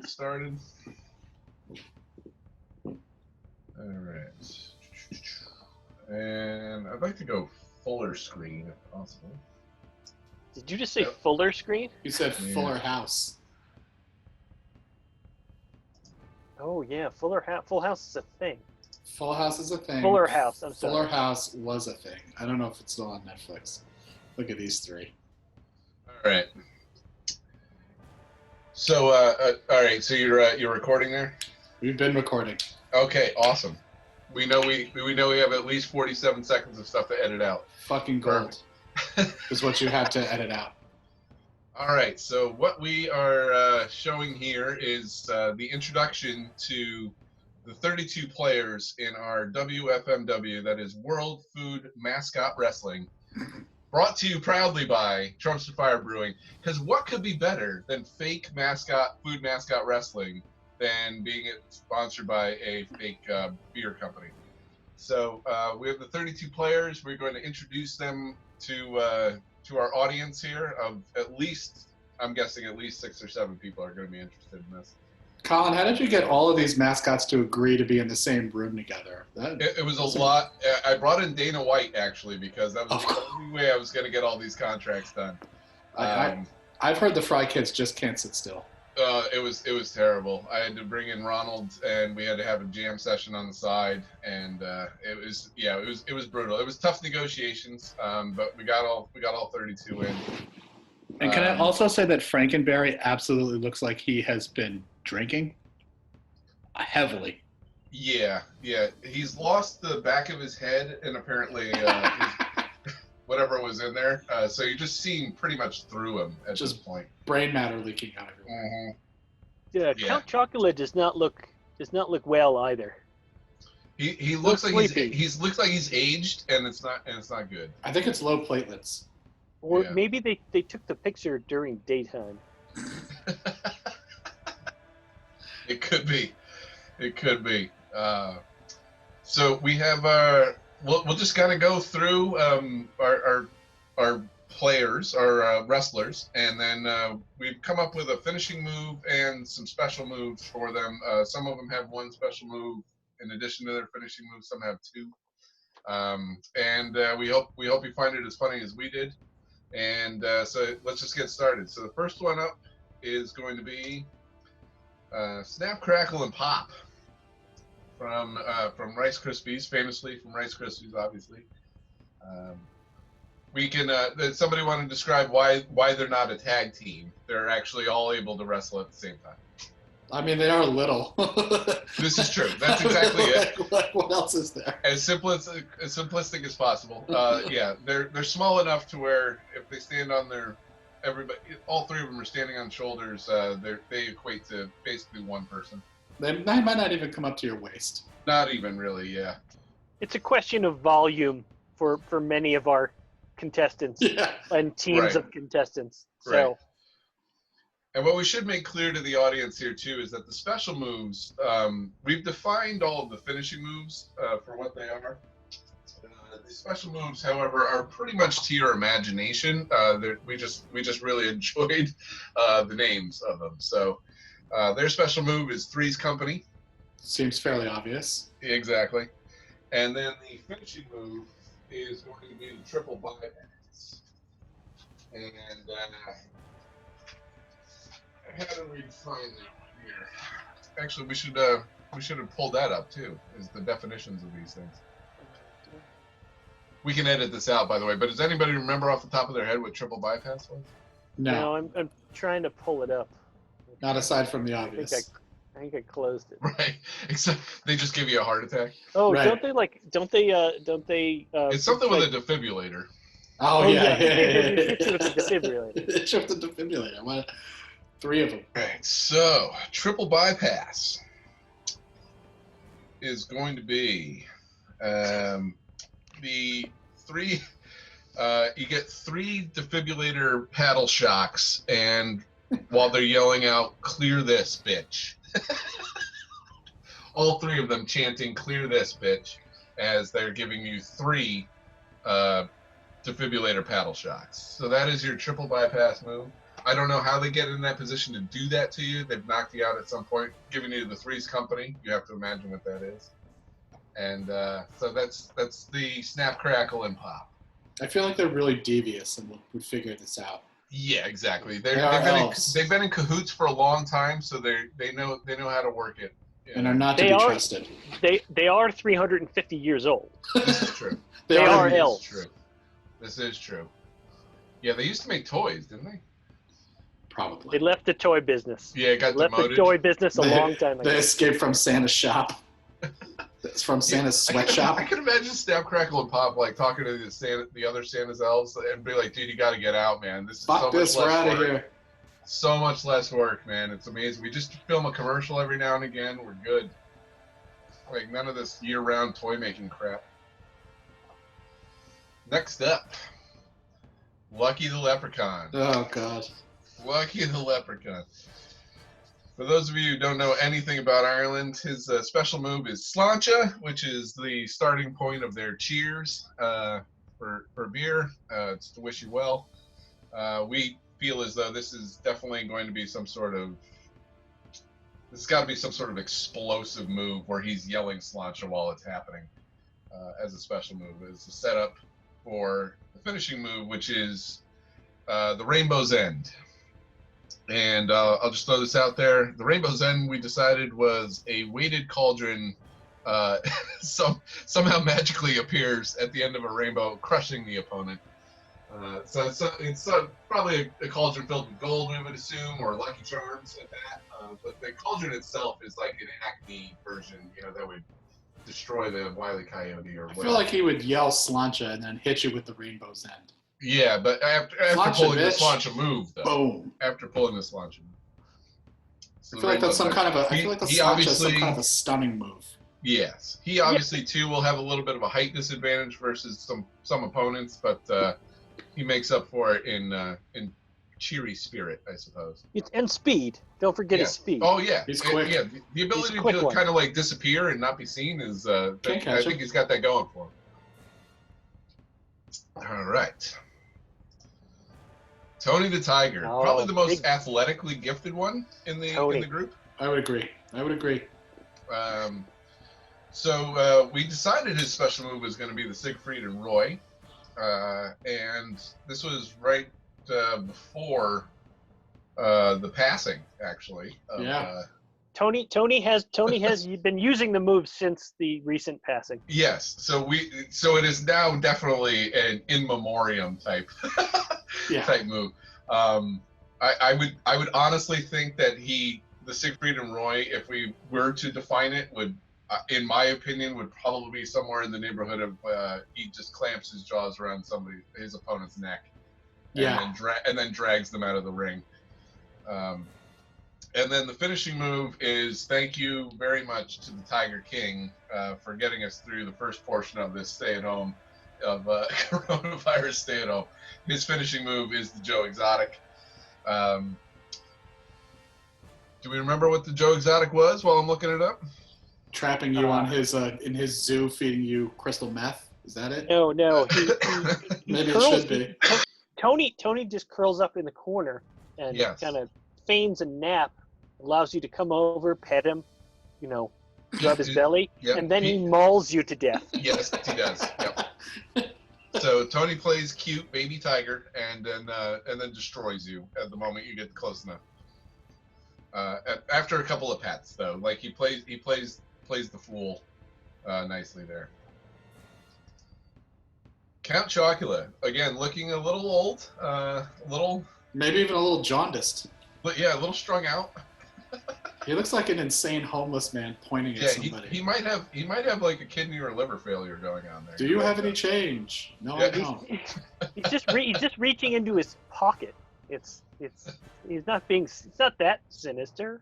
get started. Alright. And I'd like to go fuller screen if possible. Did you just say fuller screen? You said fuller house. Oh yeah, Full House is a thing. Full House is a thing. Fuller House, I'm sorry. Fuller House was a thing. I don't know if it's still on Netflix. Look at these three. Alright. So, alright, so you're recording there? We've been recording. Okay, awesome. We know we have at least 47 seconds of stuff to edit out. Fucking gold is what you have to edit out. All right, so what we are showing here is the introduction to the 32 players in our WFMW, that is World Food Mascot Wrestling, brought to you proudly by Trumpster Fire Brewing. Because what could be better than fake food mascot wrestling than being sponsored by a fake beer company? So we have the 32 players. We're going to introduce them to our audience here of at least, I'm guessing at least 6 or 7 people are going to be interested in this. Colin, how did you get all of these mascots to agree to be in the same room together? It was a lot. I brought in Dana White, actually, because that was the only way I was going to get all these contracts done. I've heard the Fry Kids just can't sit still. It was terrible. I had to bring in Ronald, and we had to have a jam session on the side, and it was brutal. It was tough negotiations, but we got all 32 in. And can I also say that Frankenberry absolutely looks like he has been drinking heavily. Yeah. He's lost the back of his head, and apparently whatever was in there. So you're just seeing pretty much through him at this point. Brain matter leaking out everywhere. Mm-hmm. Yeah, Count Chocula does not look well either. He looks like he's looks like he's aged, and it's not good. I think it's low platelets. Or maybe they took the picture during daytime. It could be. So we have we'll just kind of go through our players, our wrestlers, and then we've come up with a finishing move and some special moves for them. Some of them have one special move in addition to their finishing move. Some have 2. And we hope you find it as funny as we did. And so let's just get started. So the first one up is going to be Snap, Crackle, and Pop from Rice Krispies, famously from Rice Krispies, obviously. We can. Somebody want to describe why they're not a tag team? They're actually all able to wrestle at the same time. I mean, they are little. This is true. That's exactly it. What else is there? As simplistic as possible. They're small enough to where if they stand on all 3 of them are standing on shoulders. They equate to basically one person. They might not even come up to your waist. Not even really. Yeah. It's a question of volume for many of our contestants and teams of contestants. So. Right. And what we should make clear to the audience here, too, is that the special moves, we've defined all of the finishing moves for what they are. The special moves, however, are pretty much to your imagination. We just really enjoyed the names of them. So their special move is Three's Company. Seems fairly obvious. Exactly. And then the finishing move is going to be the triple bypass. And how do we find that here? Actually, we should have pulled that up too. Is the definitions of these things. We can edit this out, by the way. But does anybody remember off the top of their head what triple bypass was? No, I'm trying to pull it up. Not aside from the obvious. I think I closed it. Right. Except they just give you a heart attack. Oh, right. Don't they? It's something with a defibrillator. Oh yeah. Hit you with the defibrillator. Hit you with the defibrillator. What? 3 of them. Right. So triple bypass is going to be the 3. You get 3 defibrillator paddle shocks, and while they're yelling out, "Clear this, bitch!" All 3 of them chanting, "Clear this, bitch!" as they're giving you 3 defibrillator paddle shocks. So that is your triple bypass move. I don't know how they get in that position to do that to you. They've knocked you out at some point, giving you the Three's Company. You have to imagine what that is. And so that's the snap, crackle, and pop. I feel like they're really devious and would figure this out. Yeah, exactly. They've been in cahoots for a long time, so they know how to work it. And are not to be trusted. They are 350 years old. This is true. They are elves. This is true. Yeah, they used to make toys, didn't they? Probably. They left the toy business. Yeah, got demoted. Left the toy business a long time ago. They escaped from Santa's shop. It's from Santa's sweatshop. I can imagine Snap, Crackle, and Pop like talking to the other Santa's elves and be like, "Dude, you got to get out, man. This is so much less work. We're out of here. So much less work, man. It's amazing. We just film a commercial every now and again. We're good. Like none of this year-round toy making crap." Next up, Lucky the Leprechaun. Oh God. Lucky the Leprechaun. For those of you who don't know anything about Ireland, his special move is Sláinte, which is the starting point of their cheers for beer. It's to wish you well. We feel as though this is definitely going to be some sort of explosive move where he's yelling Sláinte while it's happening as a special move. It's a setup for the finishing move, which is the Rainbow's End. And I'll just throw this out there. The Rainbow's End, we decided, was a weighted cauldron somehow magically appears at the end of a rainbow, crushing the opponent. So it's probably a cauldron filled with gold, we would assume, or Lucky Charms at that. But the cauldron itself is like an Acme version, that would destroy the Wile E. Coyote or whatever. I feel like he would yell Sláinte and then hit you with the Rainbow's End. Yeah, but after pulling the Sláinte move, though. Boom. After pulling the Sláinte move. So I feel like that's some kind of a. I feel like the Sláinte is some kind of a stunning move. Yes, he obviously too will have a little bit of a height disadvantage versus some opponents, but he makes up for it in cheery spirit, I suppose. And speed. Don't forget his speed. Oh yeah, he's quick. Yeah, the ability to kind of like disappear and not be seen is. I think he's got that going for him. All right. Tony the Tiger, probably the most athletically gifted one in the group. I would agree. So we decided his special move was going to be the Siegfried and Roy, and this was right before the passing, actually. Tony has been using the move since the recent passing. Yes, so it is now definitely an in memoriam type type move. I would honestly think that the Siegfried and Roy, if we were to define it, would, in my opinion, would probably be somewhere in the neighborhood of he just clamps his jaws around his opponent's neck, and then drags them out of the ring. And then the finishing move is thank you very much to the Tiger King for getting us through the first portion of this coronavirus stay-at-home. His finishing move is the Joe Exotic. Do we remember what the Joe Exotic was while I'm looking it up? Trapping you on his in his zoo, feeding you crystal meth. Is that it? No. Maybe it should be. Tony just curls up in the corner and kind of feigns a nap, allows you to come over, pet him, rub his belly, and then he mauls you to death. Yes, he does. Yep. So Tony plays cute baby tiger, and then destroys you at the moment you get close enough. After a couple of pats, though, like he plays the fool nicely there. Count Chocula, again, looking a little old, maybe even a little jaundiced. But yeah, a little strung out. He looks like an insane homeless man pointing at somebody. He might have like a kidney or liver failure going on there. Do you have any change? No, I don't. He's just reaching into his pocket. It's not that sinister.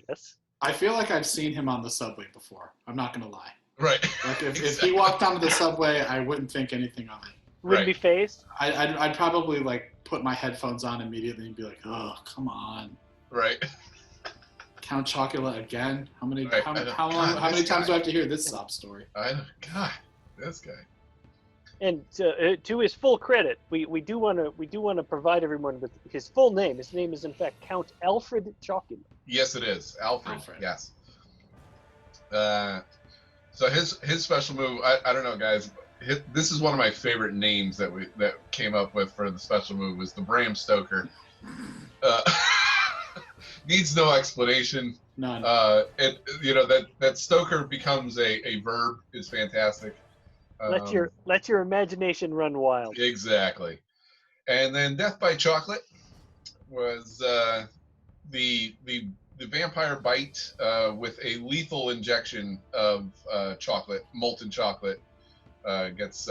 Yes. I feel like I've seen him on the subway before. I'm not gonna lie. Right. Like if he walked onto the subway, I wouldn't think anything of it. Wouldn't be phased. I'd probably like put my headphones on immediately and be like, oh, come on. Right. Count Chocula again? How many times do I have to hear this sob story? God, this guy. And to his full credit, we do want to provide everyone with his full name. His name is in fact Count Alfred Chocula. Yes, it is Alfred. Yes. So his special move, I don't know, guys. This is one of my favorite names that came up with for the special move was the Bram Stoker. Needs no explanation. None. That Stoker becomes a verb is fantastic. Let your imagination run wild. Exactly. And then Death by Chocolate was the vampire bite with a lethal injection of chocolate, molten chocolate. Gets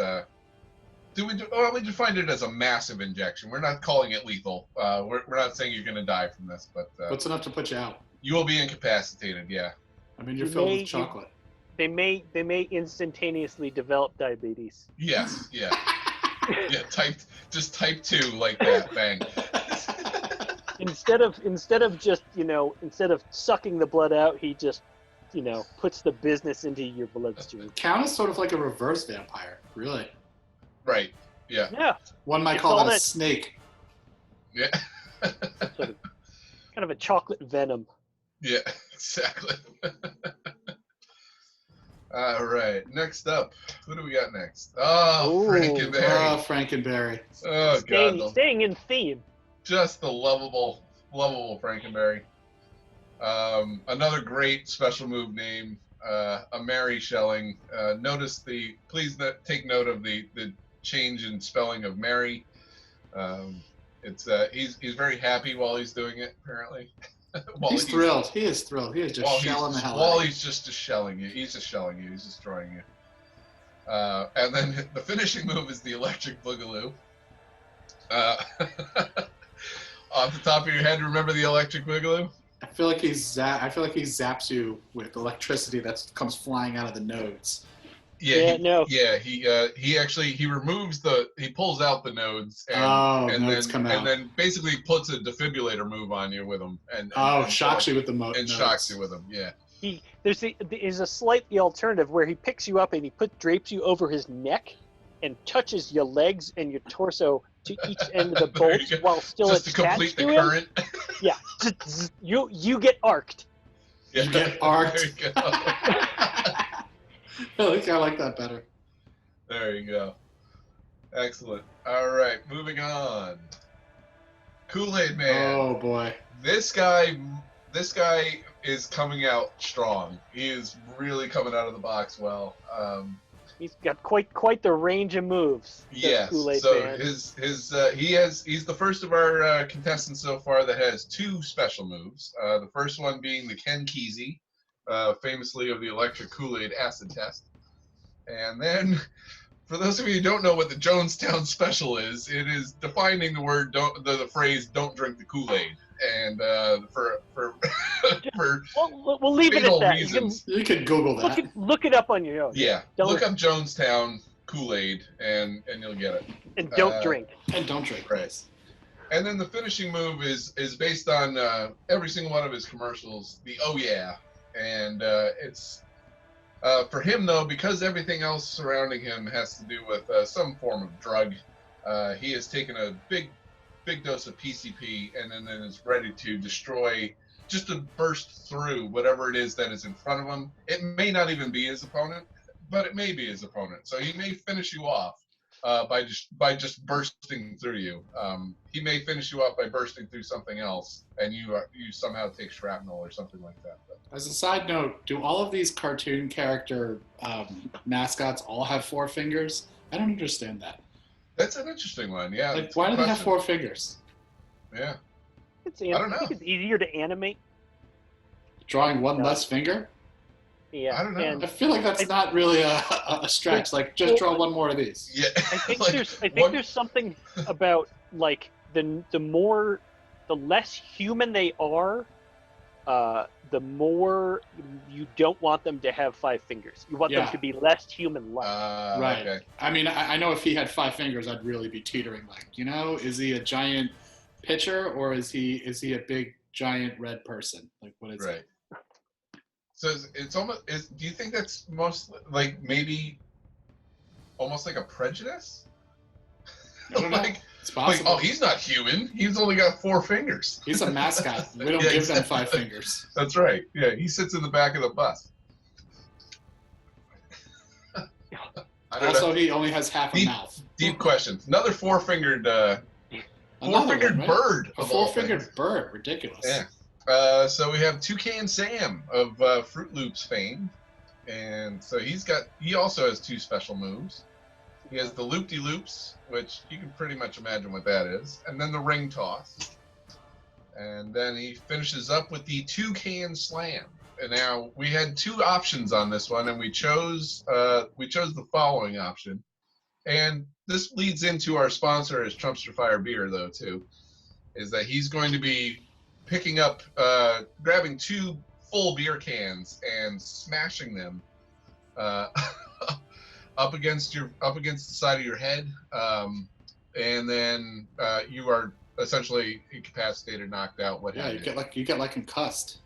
we define it as a massive injection. We're not calling it lethal. We're not saying you're going to die from this, but what's enough to put you out? You will be incapacitated. Yeah. I mean, you're filled with chocolate. They may instantaneously develop diabetes. Yes. Yeah. Yeah. Type 2 like that. Bang. Instead of just instead of sucking the blood out, he just puts the business into your bloodstream. Count is sort of like a reverse vampire, really. Right. Yeah. Yeah. One might call that a snake. Yeah. Sort of, kind of a chocolate venom. Yeah, exactly. All right. Next up, who do we got next? Oh, Frankenberry. Oh, Frankenberry. Oh, God. Staying in theme. Just the lovable Frankenberry. Another great special move name, a Mary Shelling. Please take note of the change in spelling of Mary. He's very happy while he's doing it, apparently. He's thrilled. He is thrilled. He is just shelling the hell out of you. While he's just shelling you. He's just shelling you. He's destroying you. And then the finishing move is the Electric Boogaloo. Off the top of your head, remember the Electric Boogaloo? I feel like he zaps you with electricity that comes flying out of the nodes. Yeah, he removes he pulls out the nodes and then basically puts a defibrillator move on you with them and shocks you with the nodes. And shocks you with them. Yeah. There's a slightly alternative where he picks you up and he drapes you over his neck and touches your legs and your torso to each end of the bolt while still just attached to complete the current. Yeah, you get arced. Yeah. You get arced. I like that better. There you go. Excellent. All right, moving on. Kool-Aid Man. Oh boy. This guy is coming out strong. He is really coming out of the box well. He's got quite the range of moves. Yes. So he's the first of our contestants so far that has two special moves. The first one being the Ken Kesey, famously of the Electric Kool-Aid acid test. And then, for those of you who don't know what the Jonestown special is, it is defining the phrase "Don't drink the Kool-Aid," and we'll leave it at that. Reasons. You can Google that. Look it up on your own. Yeah, look up Jonestown Kool-Aid, and you'll get it. And don't drink. And don't drink. Right. And then the finishing move is based on every single one of his commercials. The "Oh yeah," and it's. For him, though, because everything else surrounding him has to do with some form of drug, he has taken a big dose of PCP and then is ready to destroy, just to burst through whatever it is that is in front of him. It may not even be his opponent, but it may be his opponent. So he may finish you off by just bursting through you. He may finish you off by bursting through something else, and you somehow take shrapnel or something like that. But, as a side note, do all of these cartoon character mascots all have 4 fingers? I don't understand that. That's an interesting one, yeah. Like, why do they have 4 fingers? Yeah. I don't know. I think it's easier to animate. Drawing one less finger? Yeah. I don't know. I feel like that's not really a stretch. Like, just draw one more of these. Yeah. I think there's something about, like, the less human they are, the more you don't want them to have 5 fingers. You want them to be less human-like. Right. Okay. I mean, I know if he had 5 fingers, I'd really be teetering. Like, is he a giant pitcher or is he a big giant red person? Like, what is it? So it's almost. Do you think that's most like maybe almost like a prejudice. I don't know. It's possible. Like, oh, he's not human. He's only got 4 fingers. He's a mascot. We don't give them 5 fingers. That's right. Yeah, he sits in the back of the bus. Also, he only has half a mouth. Deep questions. Another 4-fingered, bird. A Of 4-fingered bird. Ridiculous. Yeah. So we have Toucan Sam of Fruit Loops fame, and so he also has 2 special moves. He has the loop-de-loops, which you can pretty much imagine what that is, and then the ring toss. And then he finishes up with the Toucan Slam. And now we had 2 options on this one, and we chose the following option. And this leads into our sponsor as Trumpster Fire Beer, though, too, is that he's going to be picking up, grabbing 2 full beer cans and smashing them up against the side of your head, and then you are essentially incapacitated, knocked out. You get like concussed.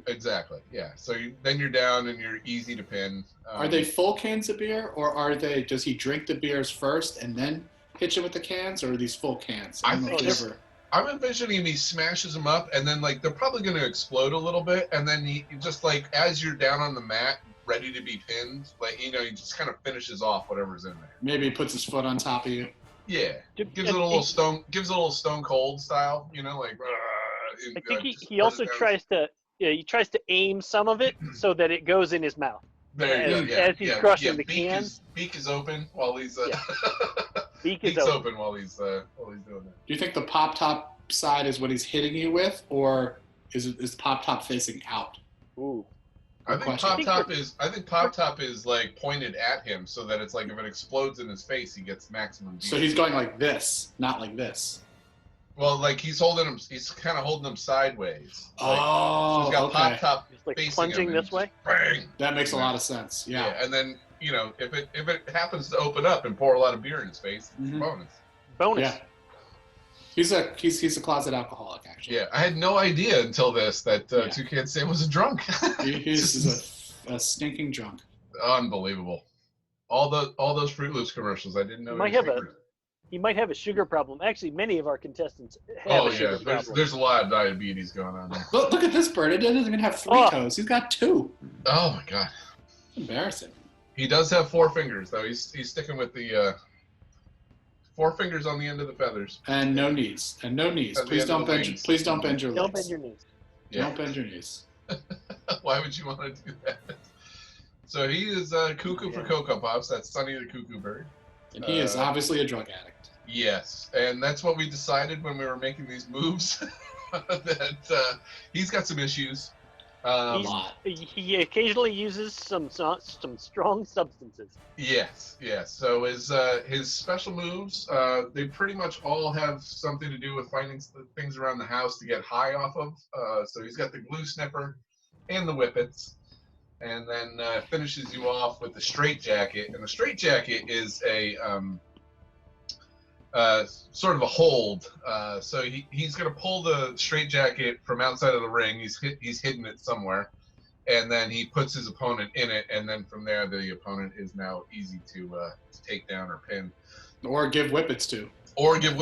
Exactly. Yeah. So then you're down and you're easy to pin. Are they full cans of beer, or does he drink the beers first and then hit you with the cans, or are these full cans? I'm envisioning he smashes them up, and then like they're probably going to explode a little bit, and then he just like as you're down on the mat, ready to be pinned, like he just kind of finishes off whatever's in there. Maybe he puts his foot on top of you. Yeah. Gives it a little Stone Cold style, like. I think he also tries to. Yeah, he tries to aim some of it so that it goes in his mouth. There you go. Yeah, as he's crushing the can. Beak is open while he's. Beak's open while he's doing that. Do you think the pop top side is what he's hitting you with, or is pop top facing out? Ooh. I think pop top is like pointed at him, so that it's like if it explodes in his face, he gets maximum. So he's going like this, not like this. Well, like he's kind of holding him sideways. Oh, so he's got pop top like facing plunging him, this way. Bang! That makes a lot of sense. Yeah. And then if it happens to open up and pour a lot of beer in his face, it's bonus. Yeah. He's a closet alcoholic, actually. Yeah, I had no idea until this that Toucan Sam was a drunk. He's a stinking drunk. Unbelievable. All those Fruit Loops commercials, I didn't know. He might have a sugar problem. Actually, many of our contestants have a sugar problem. There's a lot of diabetes going on there. Look at this bird. It doesn't even have 3 toes. He's got 2. Oh my god. Embarrassing. He does have 4 fingers though. He's sticking with the 4 fingers on the end of the feathers. And no knees. Please don't bend your legs. Don't bend your knees. Yeah. Don't bend your knees. Why would you want to do that? So he is cuckoo for Cocoa Puffs. That's Sonny the Cuckoo Bird. And he is obviously a drug addict. Yes, and that's what we decided when we were making these moves, that he's got some issues. A lot. He occasionally uses some strong substances. Yes. So his special moves, they pretty much all have something to do with finding things around the house to get high off of. So he's got the glue sniffer and the whippets. And then finishes you off with the straight jacket. And the straight jacket is a sort of a hold. So he's going to pull the straight jacket from outside of the ring. He's hidden it somewhere. And then he puts his opponent in it. And then from there, the opponent is now easy to take down or pin. Or give whippets to. Give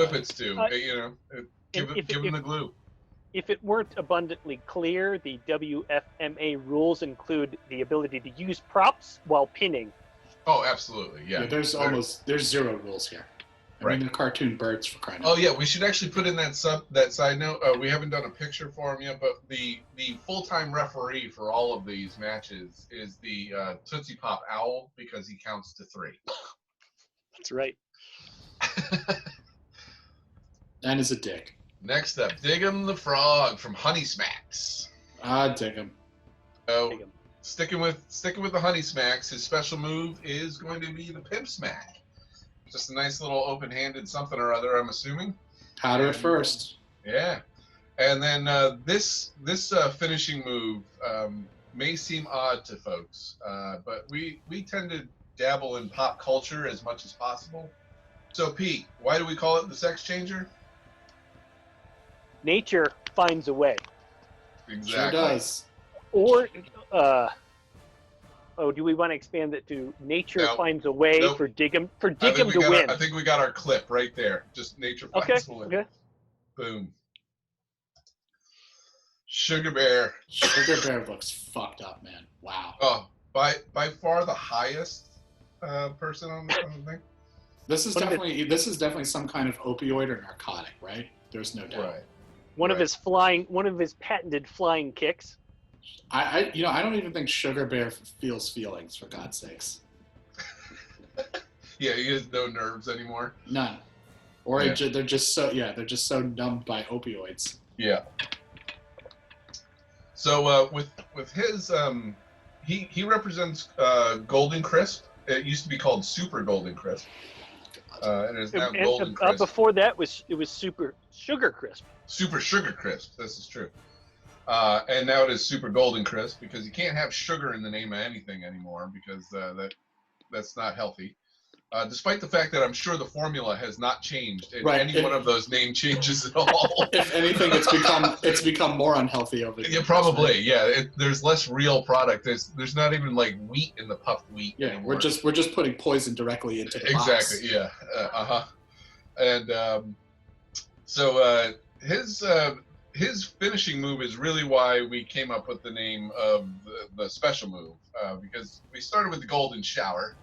him the glue. If it weren't abundantly clear, the WFMA rules include the ability to use props while pinning. Oh, absolutely, yeah. There's 0 rules here. I mean, they're cartoon birds for crying out loud. Oh yeah, we should actually put in that side note. We haven't done a picture for him yet, but the full-time referee for all of these matches is the Tootsie Pop Owl, because he counts to 3. That's right. And is a dick. Next up, Diggum the Frog from Honey Smacks. Dig him. So, sticking with the Honey Smacks, his special move is going to be the Pimp Smack. Just a nice little open-handed something or other, I'm assuming. Powder it first. Yeah. And then this finishing move may seem odd to folks, but we tend to dabble in pop culture as much as possible. So, Pete, why do we call it the Sex Changer? Nature finds a way. Exactly. Sure does. Or Oh, do we want to expand it to nature No. finds a way Nope. for Diggum to win? I think we got our clip right there. Just nature Okay. finds a way. Okay. Boom. Sugar Bear. Sugar Bear looks fucked up, man. Wow. Oh, by far the highest person on the thing. This is definitely some kind of opioid or narcotic, right? There's no doubt. Right. One of his patented flying kicks. I don't even think Sugar Bear feels feelings, for God's sakes. Yeah, he has no nerves anymore. None. Or Yeah. they're just so numbed by opioids. Yeah. So with his he represents Golden Crisp. It used to be called Super Golden Crisp. And it's now Golden Crisp. Before that it was Super Sugar Crisp. Super Sugar Crisp. This is true. And now it is Super Golden Crisp because you can't have sugar in the name of anything anymore because that's not healthy. Despite the fact that I'm sure the formula has not changed in any one of those name changes at all. If anything, it's become more unhealthy over the years. Yeah, probably. Right? Yeah, there's less real product. There's not even like wheat in the puffed wheat. Yeah, anymore. we're just putting poison directly into the box. Exactly. Yeah. And so his finishing move is really why we came up with the name of the special move because we started with the Golden Shower.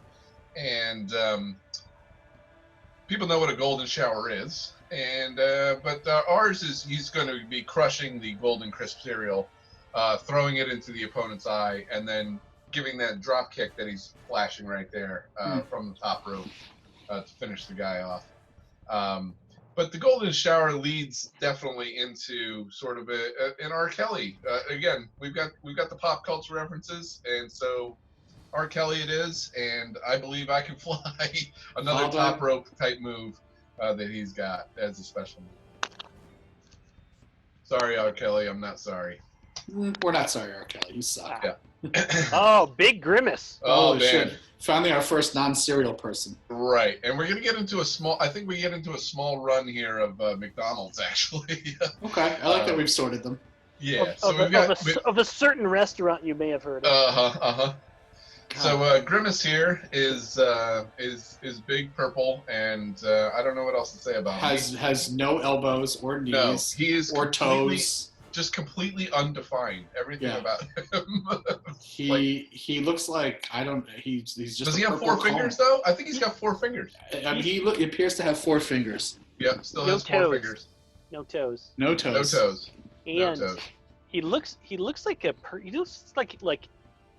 And people know what a golden shower is, but ours is he's going to be crushing the Golden Crisp cereal, throwing it into the opponent's eye, and then giving that drop kick that he's flashing right there from the top rope to finish the guy off. But the Golden Shower leads definitely into sort of an R. Kelly. Again, we've got the pop culture references, and so R. Kelly it is, and I believe I can fly another top rope type move that he's got as a special move. Sorry, R. Kelly, I'm not sorry. We're not sorry, R. Kelly. You suck. Yeah. Oh, big grimace. Oh, man. Shit. Finally, our first non-cereal person. Right, and we're gonna get into I think we get into a small run here of McDonald's actually. Okay, I like that we've sorted them. Yeah. Of a certain restaurant you may have heard of. So Grimace here is big purple, and I don't know what else to say about him. Has no elbows or knees. No, he is or toes. Just completely undefined. Everything about him. He looks like he's just. Does he have 4 fingers though? I think he's got 4 fingers. I mean, he appears to have 4 fingers. Yep, still has 4 fingers. No toes. No toes. No toes. And no toes. he looks like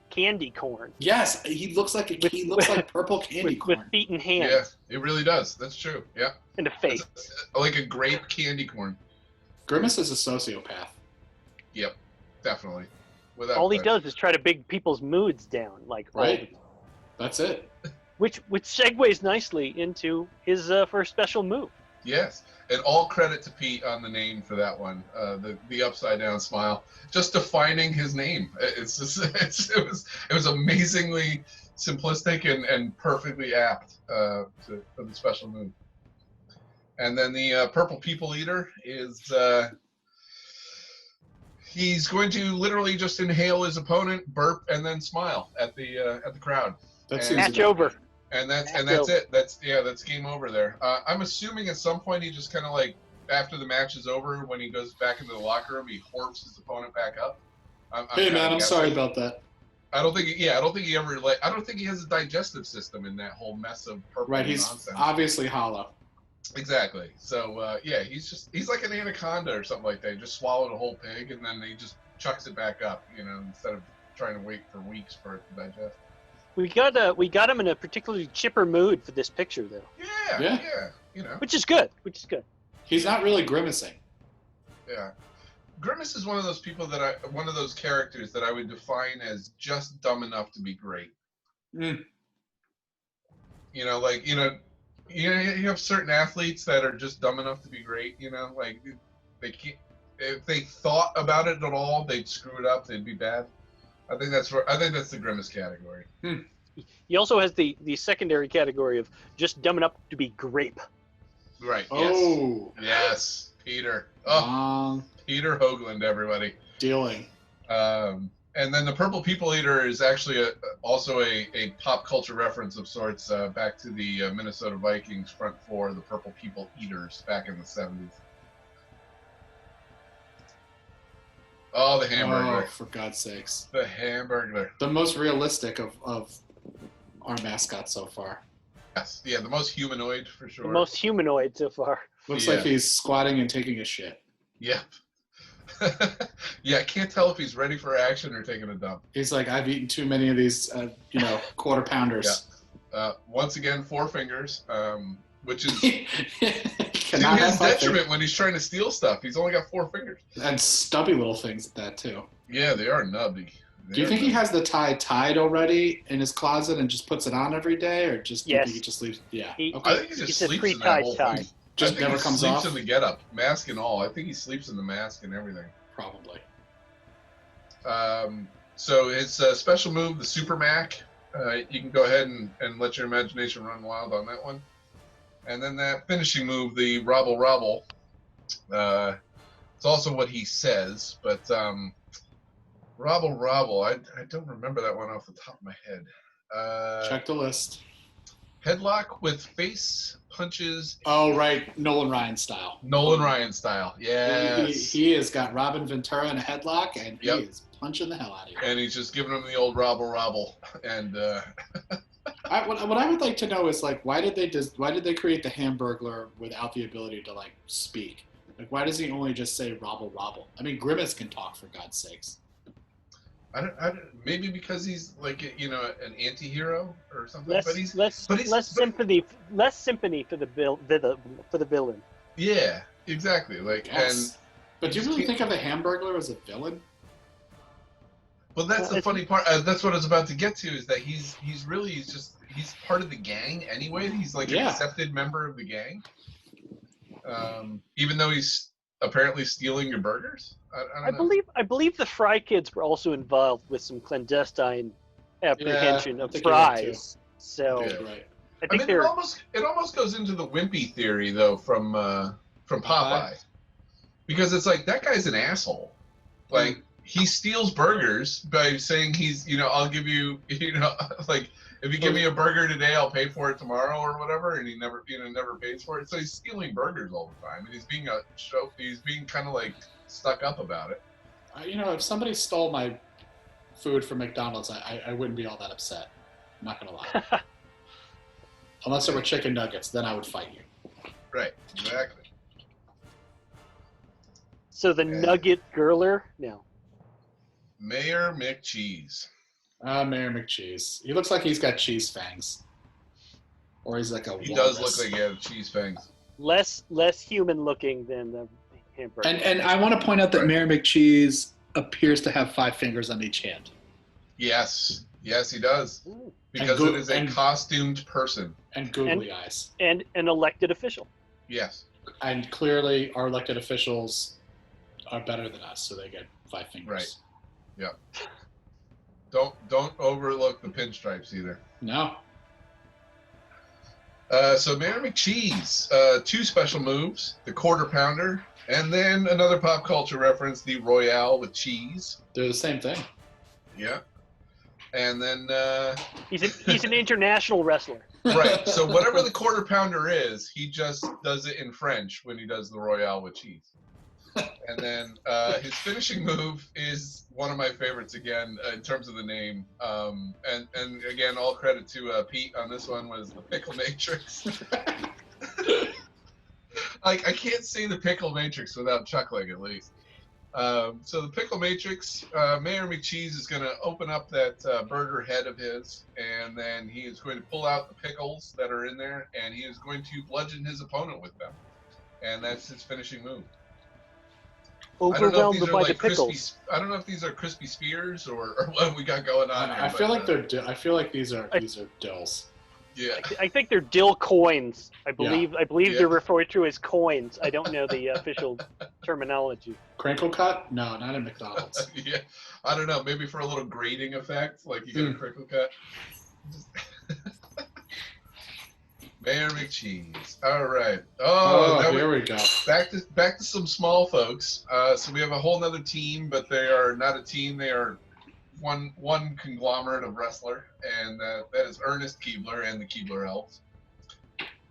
candy corn. Yes, he looks like purple candy corn with feet and hands. Yeah, it really does. That's true. Yeah. And a face. Like a grape candy corn. Grimace is a sociopath. Yep, definitely. All he does is try to bring people's moods down, right. That's it. Which segues nicely into his first special move. Yes, and all credit to Pete on the name for that one. The upside down smile, just defining his name. It was amazingly simplistic and perfectly apt for the special move. And then the purple people eater is he's going to literally just inhale his opponent, burp, and then smile at the crowd. Match over. And that's it. That's game over there. I'm assuming at some point he just kind of like after the match is over, when he goes back into the locker room, he horps his opponent back up. I'm sorry about that. I don't think he ever I don't think he has a digestive system in that whole mess of purple nonsense. He's obviously hollow. Exactly. So he's like an anaconda or something like that. He just swallowed a whole pig and then he just chucks it back up, instead of trying to wait for weeks for it to digest. We got him in a particularly chipper mood for this picture, though. Yeah. Which is good. He's not really grimacing. Yeah. Grimace is one of those people one of those characters that I would define as just dumb enough to be great. Mm. You have certain athletes that are just dumb enough to be great. They can't. If they thought about it at all, they'd screw it up. They'd be bad. I think that's the Grimace category. He also has the secondary category of just dumb enough to be grape. Right. Oh. Yes. Peter. Oh. Peter Hoagland, everybody. Dealing. And then the Purple People Eater is actually also a pop culture reference of sorts, back to the Minnesota Vikings front four, the Purple People Eaters, back in the 70s. Oh, the Hamburglar. Oh, for God's sakes. The Hamburglar. The most realistic of our mascots so far. Yes, yeah, the most humanoid for sure. The most humanoid so far. Looks like he's squatting and taking a shit. Yep. Yeah, I can't tell if he's ready for action or taking a dump. He's like, I've eaten too many of these, quarter pounders. Yeah. Once again, 4 fingers, which is to Cannot his have 5 detriment fingers. when he's trying to steal stuff. He's only got 4 fingers. And stubby little things at that, too. Yeah, they are nubby. Do you think he has the tie tied already in his closet and just puts it on every day, or just do you think he just leaves? Yeah, okay. I think he just sleeps in that whole thing. Just never comes off. Sleeps in the getup, mask and all. I think he sleeps in the mask and everything. Probably. So his special move, the Super Mac. You can go ahead and let your imagination run wild on that one. And then that finishing move, the Robble Robble. It's also what he says, but Robble Robble, I don't remember that one off the top of my head. Check the list. Headlock with face punches. Oh, right. Nolan Ryan style. Nolan Ryan style, yes. He has got Robin Ventura in a headlock, and he is punching the hell out of you. And he's just giving him the old Robble Robble. And what I would like to know is, like, why did they create the Hamburglar without the ability to, like, speak? Like, why does he only just say Robble Robble? I mean, Grimace can talk, for God's sakes. Maybe because he's like an anti-hero or something. Less sympathy for the villain. Yeah, exactly. But do you really think of the Hamburglar as a villain? Well, that's the funny part. That's what I was about to get to. Is that he's part of the gang anyway. He's like an accepted member of the gang. Even though he's apparently stealing your burgers. I believe the Fry Kids were also involved with some clandestine apprehension of fries. So right. I mean, it almost goes into the Wimpy theory though from Popeye, because it's like that guy's an asshole. Like he steals burgers by saying I'll give you like if you give me a burger today, I'll pay for it tomorrow or whatever, and he never pays for it. So he's stealing burgers all the time, and he's being kind of like stuck up about it. If somebody stole my food from McDonald's, I wouldn't be all that upset. I'm not gonna lie. Unless there were chicken nuggets, then I would fight you. Right, exactly. So the Nugget Girler? No. Mayor McCheese. Mayor McCheese. He looks like he's got cheese fangs. Or he's like a walrus. He does look like he has cheese fangs. Less human looking than the hamburger. And I want to point out that Mayor McCheese appears to have 5 fingers on each hand. Yes, he does. Because it is a costumed person. And googly eyes. And an elected official. Yes. And clearly our elected officials are better than us, so they get 5 fingers. Right. Yep. Don't overlook the pinstripes either. No. So Mayor McCheese, 2 special moves, the Quarter Pounder, and then another pop culture reference, the Royale with Cheese. They're the same thing. Yeah. And then he's an international wrestler. Right. So whatever the Quarter Pounder is, he just does it in French when he does the Royale with Cheese. And then his finishing move is one of my favorites again in terms of the name. And again, all credit to Pete on this one, was the Pickle Matrix. I can't say the Pickle Matrix without chuckling at least. So the Pickle Matrix, Mayor McCheese is going to open up that burger head of his, and then he is going to pull out the pickles that are in there, and he is going to bludgeon his opponent with them. And that's his finishing move. Overwhelmed by the pickles. I don't know if these are crispy spears or what we got going on here. I feel like these are dills. Yeah. I think they're dill coins. I believe they're referred to as coins. I don't know the official terminology. Crinkle cut? No, not in McDonald's. Yeah. I don't know. Maybe for a little grating effect, like you get a crinkle cut. Mayor McCheese. All right. Here we go. Back to some small folks. So we have a whole nother team, but they are not a team. They are one conglomerate of wrestler, and that is Ernest Keebler and the Keebler Elves.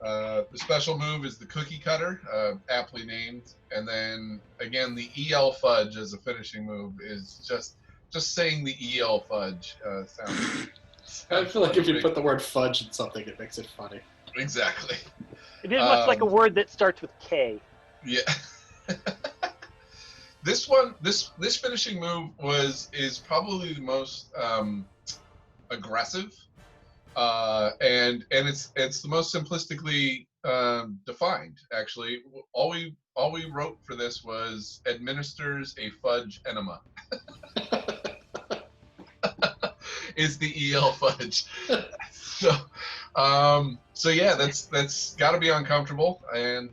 The special move is the Cookie Cutter, aptly named, and then again the EL Fudge as a finishing move is just saying the EL Fudge sounds. I feel like if you put the word fudge in something, it makes it funny. Exactly. It is much like a word that starts with K. Yeah. This finishing move is probably the most aggressive, and it's the most simplistically defined. Actually, all we wrote for this was administers a fudge enema. Is the EL Fudge. So yeah, that's got to be uncomfortable, and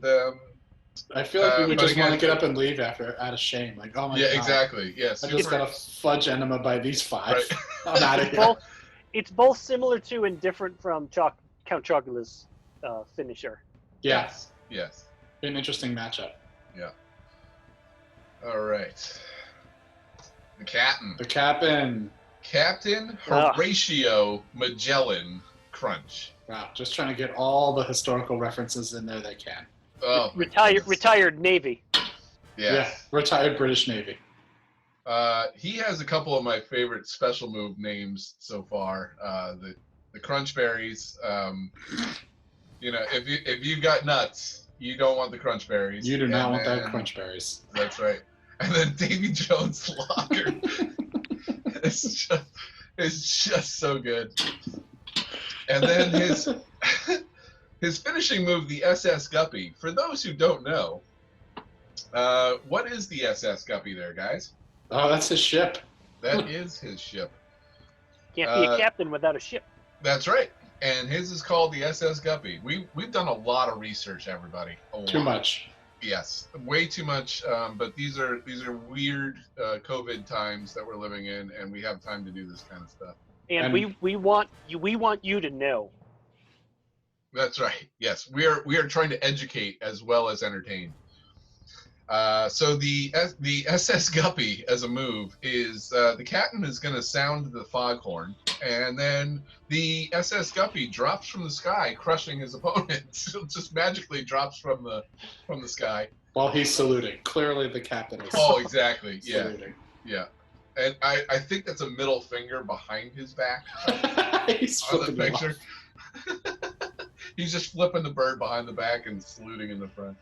I feel like we would just again, want to get up and leave out of shame. Like, oh my god. Yeah, exactly. Yes. I just got a fudge enema by these 5. Right. I'm out of here. It's both similar to and different from Count Chocula's finisher. Yeah. Yes. An interesting matchup. Yeah. All right. The captain. Captain Horatio Magellan Crunch. Wow, just trying to get all the historical references in there they can. Oh, retired Navy. Yes. Yeah, retired British Navy. He has a couple of my favorite special move names so far. The Crunch Berries. If you've got nuts, you don't want the Crunch Berries. You do not want that Crunch Berries. That's right. And then Davy Jones' Locker. It's just so good. And then his finishing move, the SS Guppy. For those who don't know, what is the SS Guppy there, guys? Oh, that's his ship. That is his ship. Can't be a captain without a ship. That's right. And his is called the SS Guppy. We've done a lot of research, everybody. Too much. Yes, way too much. But these are weird COVID times that we're living in, and we have time to do this kind of stuff. And we want you to know. That's right. Yes, we are trying to educate as well as entertain. So the SS Guppy as a move is the captain is going to sound the foghorn, and then the SS Guppy drops from the sky, crushing his opponent. So it just magically drops from the sky while he's saluting. Clearly, the captain is. Oh, exactly. Yeah. Saluting. Yeah. And I think that's a middle finger behind his back. He's flipping the picture. He's just flipping the bird behind the back and saluting in the front.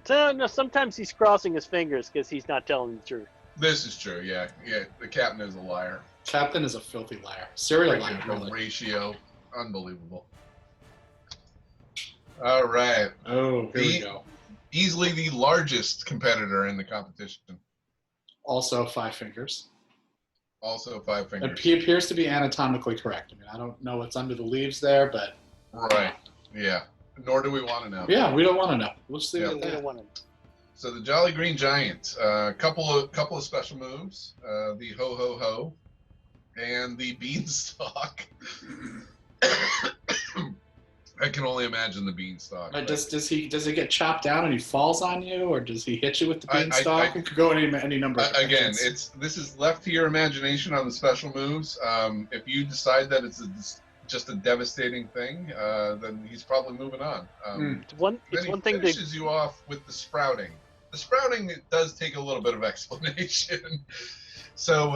So, no, sometimes he's crossing his fingers because he's not telling the truth. This is true, yeah. Yeah, the captain is a liar. Captain is a filthy liar. Serial liar. Really. Ratio. Unbelievable. All right. Oh, here we go. Easily the largest competitor in the competition. Also 5 fingers. Also 5 fingers. And he appears to be anatomically correct. I mean, I don't know what's under the leaves there, but... Right. Yeah. Nor do we want to know. Yeah, we don't want to know. We'll just leave We it at that. don't want to. So the Jolly Green Giant, couple of special moves, the Ho Ho Ho, and the Beanstalk. I can only imagine the Beanstalk. Does he get chopped down and he falls on you, or does he hit you with the Beanstalk? It could go any number. Again, this is left to your imagination on the special moves. If you decide that it's just a devastating thing, then he's probably moving on. It's one thing that finishes you off with the sprouting. The sprouting, it does take a little bit of explanation. So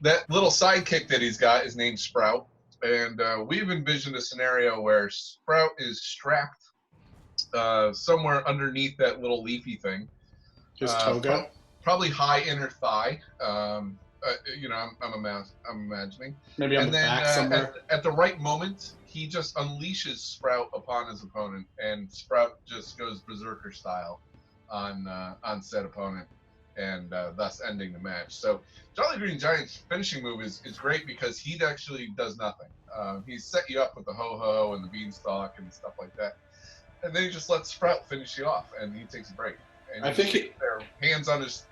that little sidekick that he's got is named Sprout, and we've envisioned a scenario where Sprout is strapped somewhere underneath that little leafy thing. His toga, probably high inner thigh. I'm imagining. Maybe on the back somewhere. At the right moment, he just unleashes Sprout upon his opponent, and Sprout just goes berserker style on said opponent, and thus ending the match. So Jolly Green Giant's finishing move is great because he actually does nothing. He's set you up with the ho-ho and the beanstalk and stuff like that, and then he just lets Sprout finish you off, and he takes a break. And I think he, hands on his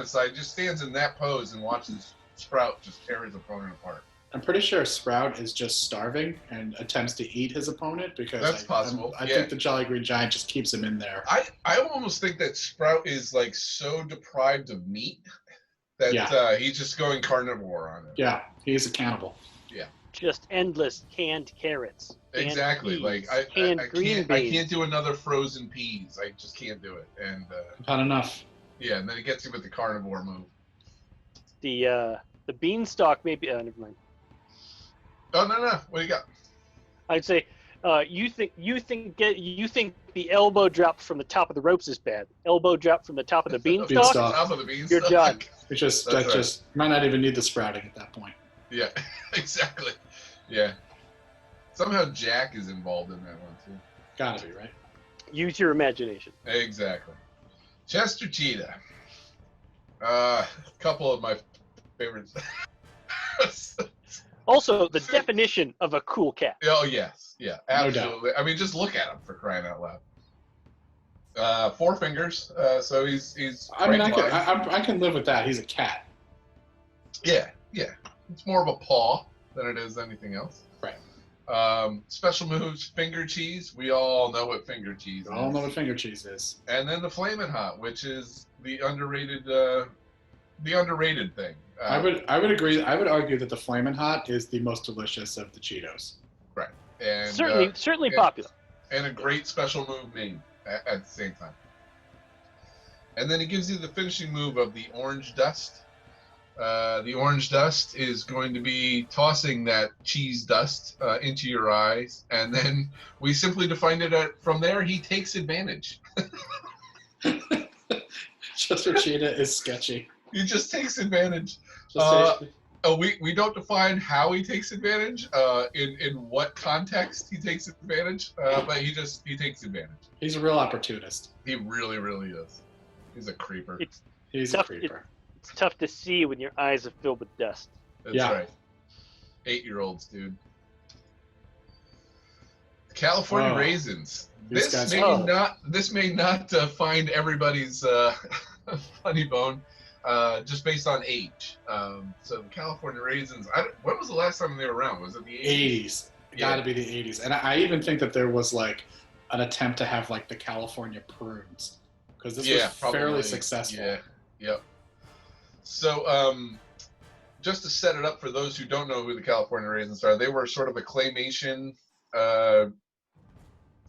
side, just stands in that pose and watches Sprout just tear his opponent apart. I'm pretty sure Sprout is just starving and attempts to eat his opponent because that's possible. I think the Jolly Green Giant just keeps him in there. I almost think that Sprout is like so deprived of meat that he's just going carnivore on it. Yeah, he's a cannibal. Yeah. Just endless canned carrots. Canned Exactly. peas, Like canned green beans. I can't do another frozen peas. I just can't do it. And Not enough. yeah, and then it gets you with the carnivore move. The beanstalk maybe. Never mind. Oh no! What do you got? I'd say you think the elbow drop from the top of the ropes is bad. Elbow drop from the top of the beanstalk. Top of the beanstalk. You're done. It just might not even need the sprouting at that point. Yeah, exactly. Yeah. Somehow Jack is involved in that one too. Gotta be, right? Use your imagination. Exactly. Chester Cheetah. A couple of my favorites. Also, the definition of a cool cat. Oh yes, yeah, absolutely. No I mean, just look at him, for crying out loud. 4 fingers, so he's. I mean, I can live with that. He's a cat. Yeah. It's more of a paw than it is anything else. Right. Special moves, finger cheese. We all know what finger cheese is. We all know what finger cheese is. And then the Flamin' Hot, which is the underrated thing. I would agree. I would argue that the Flamin' Hot is the most delicious of the Cheetos. Right. And certainly popular. And a great special move name at the same time. And then he gives you the finishing move of the orange dust. The orange dust is going to be tossing that cheese dust into your eyes, and then we simply defined it from there. He takes advantage. Chester Cheetah is sketchy. He just takes advantage. We don't define how he takes advantage, in what context he takes advantage, but he takes advantage. He's a real opportunist. He really, really is. He's a creeper. He's a creeper. It's tough to see when your eyes are filled with dust. That's right. 8-year-olds, dude. California raisins. This may not find everybody's funny bone, just based on age. So the California raisins. When was the last time they were around? Was it the 80s? Got to be the 80s. And I even think that there was like an attempt to have like the California prunes, because this was fairly successful. Yeah. Yep. So, just to set it up for those who don't know who the California Raisins are, they were sort of a claymation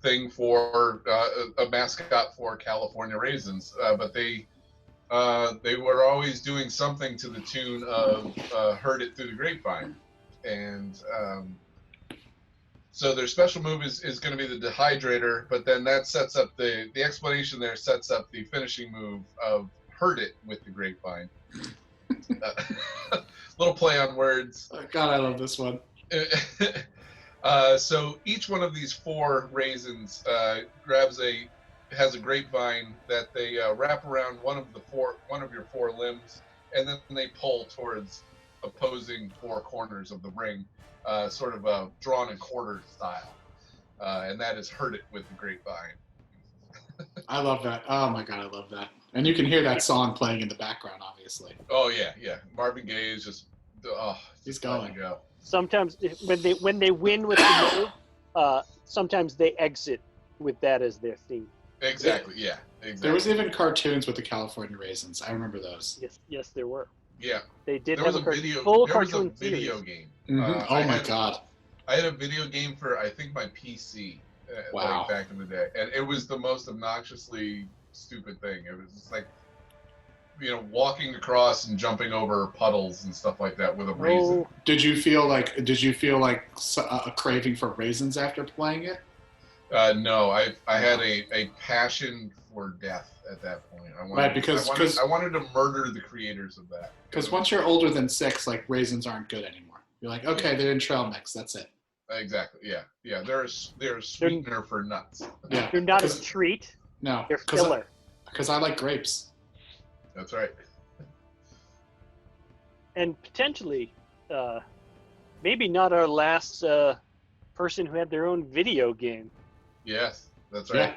thing for a mascot for California Raisins, but they were always doing something to the tune of "Heard It Through the Grapevine," and so their special move is going to be the dehydrator, but then that sets up the explanation there sets up the finishing move of "Heard It with the Grapevine." Little play on words. God, I love this one. So each one of these 4 raisins has a grapevine that they wrap around one of your 4 limbs, and then they pull towards opposing 4 corners of the ring, sort of drawn and quartered style, and that is "Heard It with the Grapevine." I love that. Oh my God, I love that. And you can hear that song playing in the background, obviously. Oh yeah. Marvin Gaye is just, he's going. Go. Sometimes when they win with the move, sometimes they exit with that as their theme. Exactly. Yeah. Exactly. There was even cartoons with the California Raisins. I remember those. Yes, there were. Yeah. They did There have was a video series. game. Mm-hmm. Oh my God. I had a video game for, I think, my PC. Wow. Like back in the day, and it was the most obnoxiously stupid thing. It was just like, walking across and jumping over puddles and stuff like that with a raisin. Did you feel like a craving for raisins after playing it? No, I had a passion for death at that point. I wanted to murder the creators of that. Because once you're older than 6, like, raisins aren't good anymore. You're like, okay, they're in trail mix. That's it. Exactly. Yeah. They're a sweetener for nuts. Yeah. They're not a treat. No. They're filler. Because I like grapes. That's right. And potentially, maybe not our last person who had their own video game. Yes, that's right. Yeah.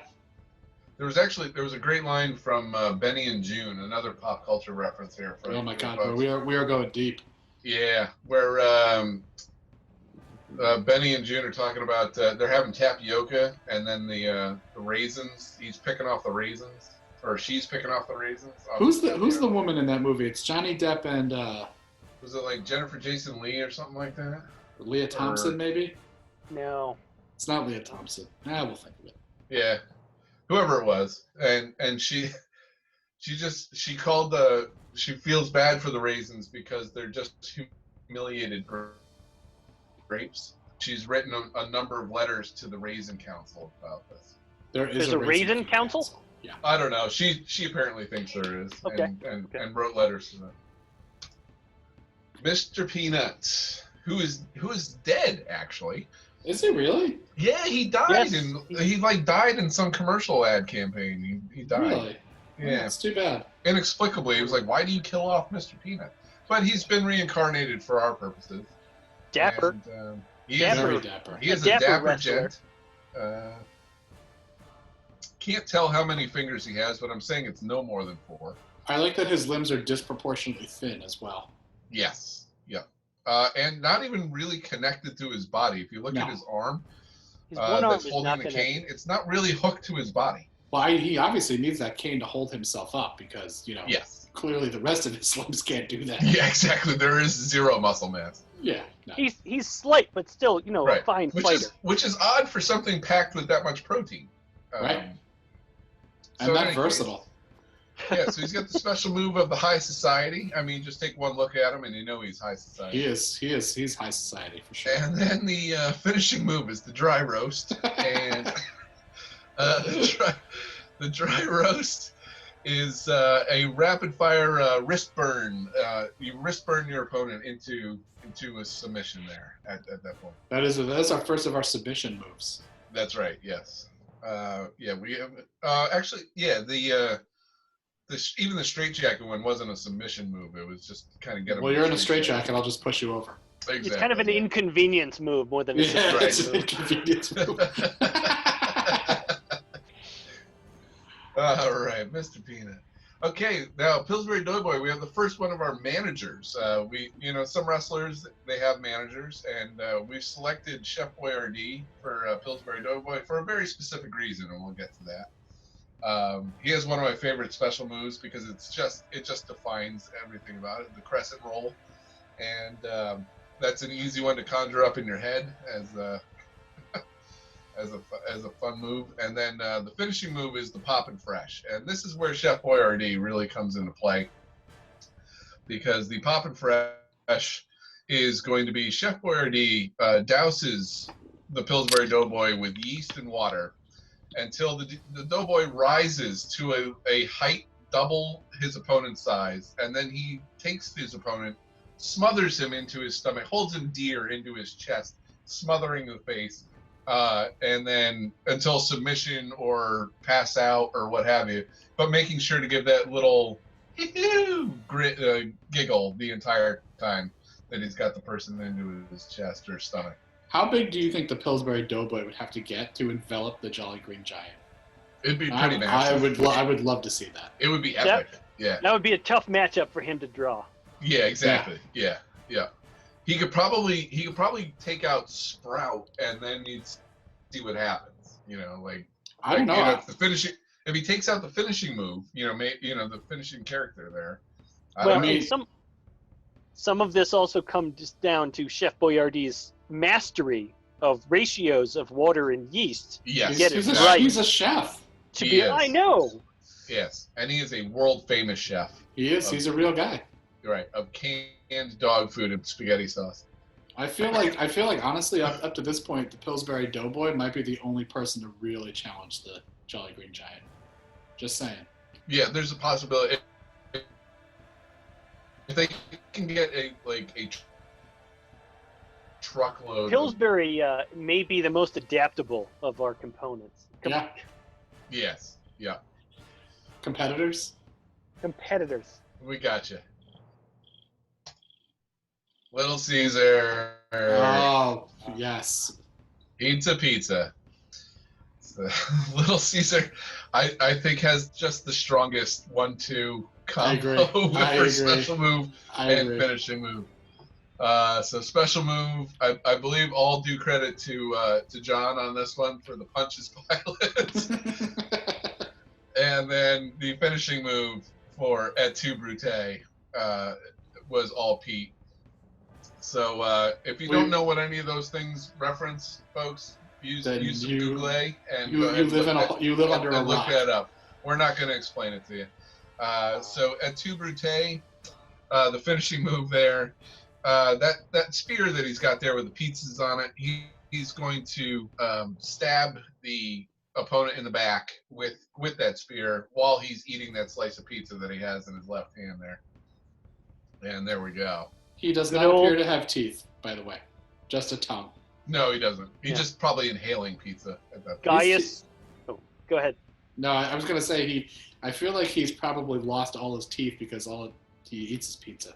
There was a great line from Benny and June, another pop culture reference here. Oh my God, bro, we are going deep. Yeah, where Benny and June are talking about they're having tapioca, and then the raisins. He's picking off the raisins, or she's picking off the raisins. Who's the woman in that movie? It's Johnny Depp and was it like Jennifer Jason Leigh or something like that? Leah Thompson, maybe? No. It's not Leah Thompson. We'll think of it. Yeah, whoever it was, and she feels bad for the raisins because they're just humiliated grapes. She's written a number of letters to the Raisin Council about this. There's a Raisin Council? Yeah. I don't know. She apparently thinks there is, okay. and wrote letters to them. Mr. Peanut, who is dead actually. Is he really? Yeah, he died he died in some commercial ad campaign. He died. Really? Yeah. That's too bad. Inexplicably, it was like, why do you kill off Mr. Peanut? But he's been reincarnated for our purposes. Dapper. And, he is very dapper. He is a dapper gent. Can't tell how many fingers he has, but I'm saying it's no more than 4. I like that his limbs are disproportionately thin as well. Yes. Yeah. And not even really connected to his body. If you look at his arm, his one arm that's holding the cane, it's not really hooked to his body. Well, he obviously needs that cane to hold himself up because, yes. Clearly the rest of his limbs can't do that. Yeah, exactly. There is 0 muscle mass. Yeah. No. He's slight, but still, a fine fighter. Which is odd for something packed with that much protein. Right. And that versatile. Yeah, so he's got the special move of the high society. I mean, just take one look at him and he's high society. He is. He's high society for sure. And then the finishing move is the dry roast. And the dry roast is a rapid fire wrist burn. You wrist burn your opponent into a submission there at that point. That's our first of our submission moves. That's right. Yes. We have actually. Yeah. Even the straitjacket one wasn't a submission move. It was just kind of get him. Well, you're in a straitjacket. I'll just push you over. Exactly. It's kind of an inconvenience move more than a it's an inconvenience move. All right, Mr. Peanut. Okay, now Pillsbury Doughboy. We have the first one of our managers. Some wrestlers they have managers, and we've selected Chef Boyardee for Pillsbury Doughboy for a very specific reason, and we'll get to that. He has one of my favorite special moves because it just defines everything about it. The crescent roll, and that's an easy one to conjure up in your head as a fun move. And then the finishing move is the Poppin' Fresh, and this is where Chef Boyardee really comes into play because the Poppin' Fresh is going to be Chef Boyardee douses the Pillsbury Doughboy with yeast and water until the doughboy rises to a height double his opponent's size, and then he takes his opponent, smothers him into his stomach, holds him dear into his chest, smothering the face, and then until submission or pass out or what have you, but making sure to give that little giggle the entire time that he's got the person into his chest or stomach. How big do you think the Pillsbury Doughboy would have to get to envelop the Jolly Green Giant? It'd be pretty massive. I would love to see that. It would be epic. Yeah. That would be a tough matchup for him to draw. Yeah, exactly. Yeah. He could probably take out Sprout, and then you'd see what happens. I don't know. If he takes out the finishing move, the finishing character there. Some of this also comes down to Chef Boyardee's mastery of ratios of water and yeast. Yes, he's a chef. I know. Yes, and he is a world famous chef. He is. He's a real guy. Right, of canned dog food and spaghetti sauce. I feel like honestly, up to this point, the Pillsbury Doughboy might be the only person to really challenge the Jolly Green Giant. Just saying. Yeah, there's a possibility. If they can get a truckload. Pillsbury may be the most adaptable of our components. Yeah. Yes. Yeah. Competitors. We got you. Little Caesar. Oh, yes. Pizza. So, Little Caesar, I think, has just the strongest 1-2 combo for special move and finishing move. So special move, I believe all due credit to John on this one for the punches pilot. And then the finishing move for Et Tu Brute was all Pete. So if you don't know what any of those things reference, folks, use some Google and go ahead you live under a and look rock. that up. We're not going to explain it to you. So Et Tu Brute, the finishing move there, that spear that he's got there with the pizzas on it, he's going to stab the opponent in the back with that spear while he's eating that slice of pizza that he has in his left hand there. And there we go. He does not appear to have teeth, by the way. Just a tongue. No, he doesn't. He's just probably inhaling pizza at that point. Gaius. Oh, go ahead. No, I was going to say I feel like he's probably lost all his teeth because he eats is pizza.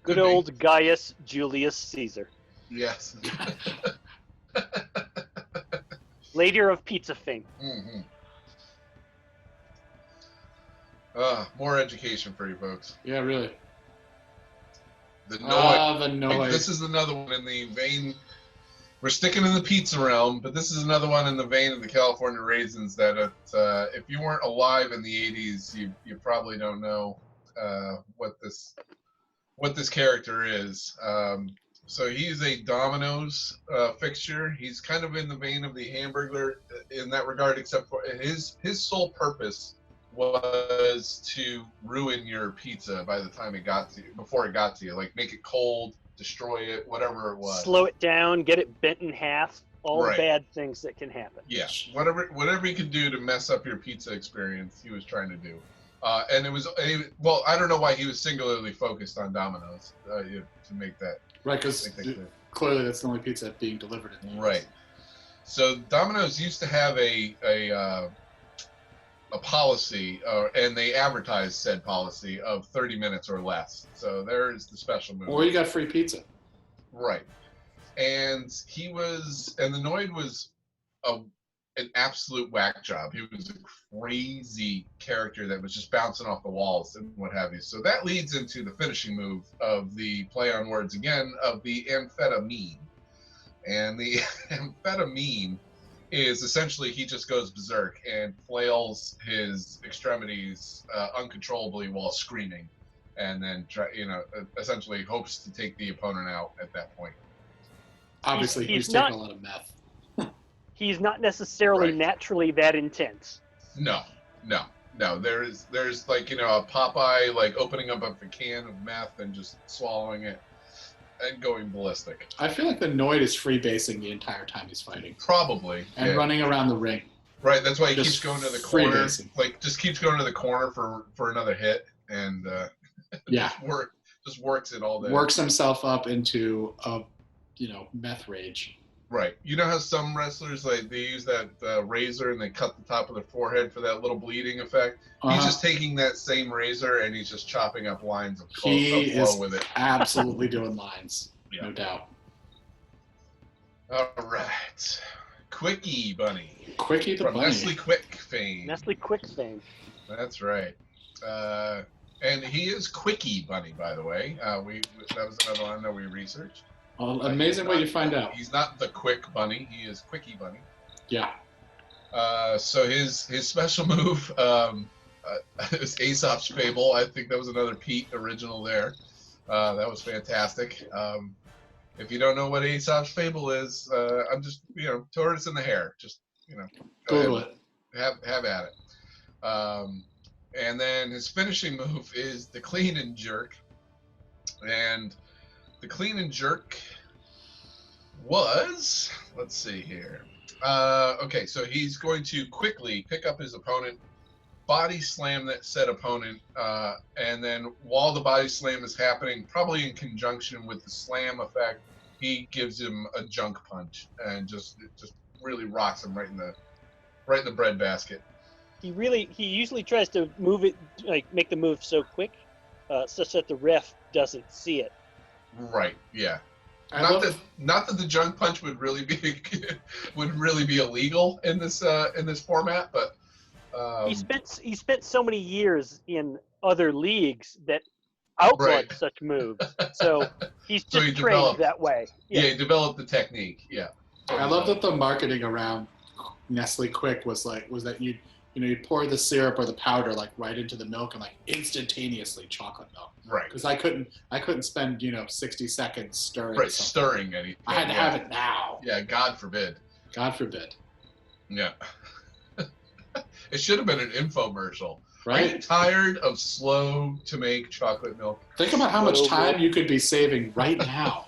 Good old Gaius Julius Caesar. Yes. Later of pizza fame. Mm-hmm. More education for you folks. Yeah, really. The Noid. The Noid. This is another one in the vein. We're sticking in the pizza realm, but this is another one in the vein of the California Raisins that if you weren't alive in the 80s, you probably don't know what this character is. So he's a Domino's fixture. He's kind of in the vein of the Hamburglar in that regard, except for his sole purpose was to ruin your pizza by the time it got to you, before it got to you, like make it cold, destroy it, whatever it was. Slow it down, get it bent in half, all Right. bad things that can happen. Yeah, whatever he could do to mess up your pizza experience, he was trying to do. And it was, well, I don't know why he was singularly focused on Domino's to make that. Right, because clearly that's the only pizza being delivered in the US. Right. So Domino's used to have a policy, and they advertised said policy of 30 minutes or less. So there's the special move. Or you got free pizza. Right. And the Noid was an absolute whack job. He was a crazy character that was just bouncing off the walls and what have you. So that leads into the finishing move of the play on words again of the amphetamine. And the amphetamine is essentially he just goes berserk and flails his extremities uncontrollably while screaming, and then essentially hopes to take the opponent out at that point. Obviously, he's taking a lot of meth. He's not necessarily naturally that intense. No. There's like a Popeye like opening up a can of meth and just swallowing it and going ballistic. I feel like the Noid is freebasing the entire time he's fighting. Probably. And running around the ring. Right, that's why he keeps going to the corner. Freebasing. Like just keeps going to the corner for another hit, and just works it all day. Works himself up into a meth rage. Right. You know how some wrestlers they use that razor and they cut the top of their forehead for that little bleeding effect? He's just taking that same razor and he's just chopping up lines of flow with it. Absolutely doing lines, no doubt. All right. Quickie Bunny. Quickie the From Bunny. Nestle Quick fame. Nestle Quick fame. That's right. And he is Quickie Bunny, by the way. That was another one I know we researched. Well, amazing what you find out. He's not the Quick Bunny. He is Quickie Bunny. Yeah. So his special move is Aesop's Fable. I think that was another Pete original there. That was fantastic. If you don't know what Aesop's Fable is, I'm just tortoise in the hair. Just Google it. Have at it. And then his finishing move is the Clean and Jerk, and the Clean and Jerk was, let's see here. Okay, so he's going to quickly pick up his opponent, body slam that said opponent, and then while the body slam is happening, probably in conjunction with the slam effect, he gives him a junk punch and just really rocks him right in the breadbasket. He usually tries to move it, like make the move so quick, such that the ref doesn't see it. Right. Yeah. Not that the junk punch would really be illegal in this format, but he spent so many years in other leagues that outlawed such moves, so he's just trained that way. Yeah, he developed the technique. Yeah. I love that the marketing around Nestle Quick was that you pour the syrup or the powder like right into the milk and like instantaneously chocolate milk. Right. Because I couldn't spend 60 seconds stirring. Right, something. stirring anything. I had to have it now. Yeah, God forbid. God forbid. Yeah. It should have been an infomercial. Right? Are you tired of slow to make chocolate milk? Think about how much time you could be saving right now.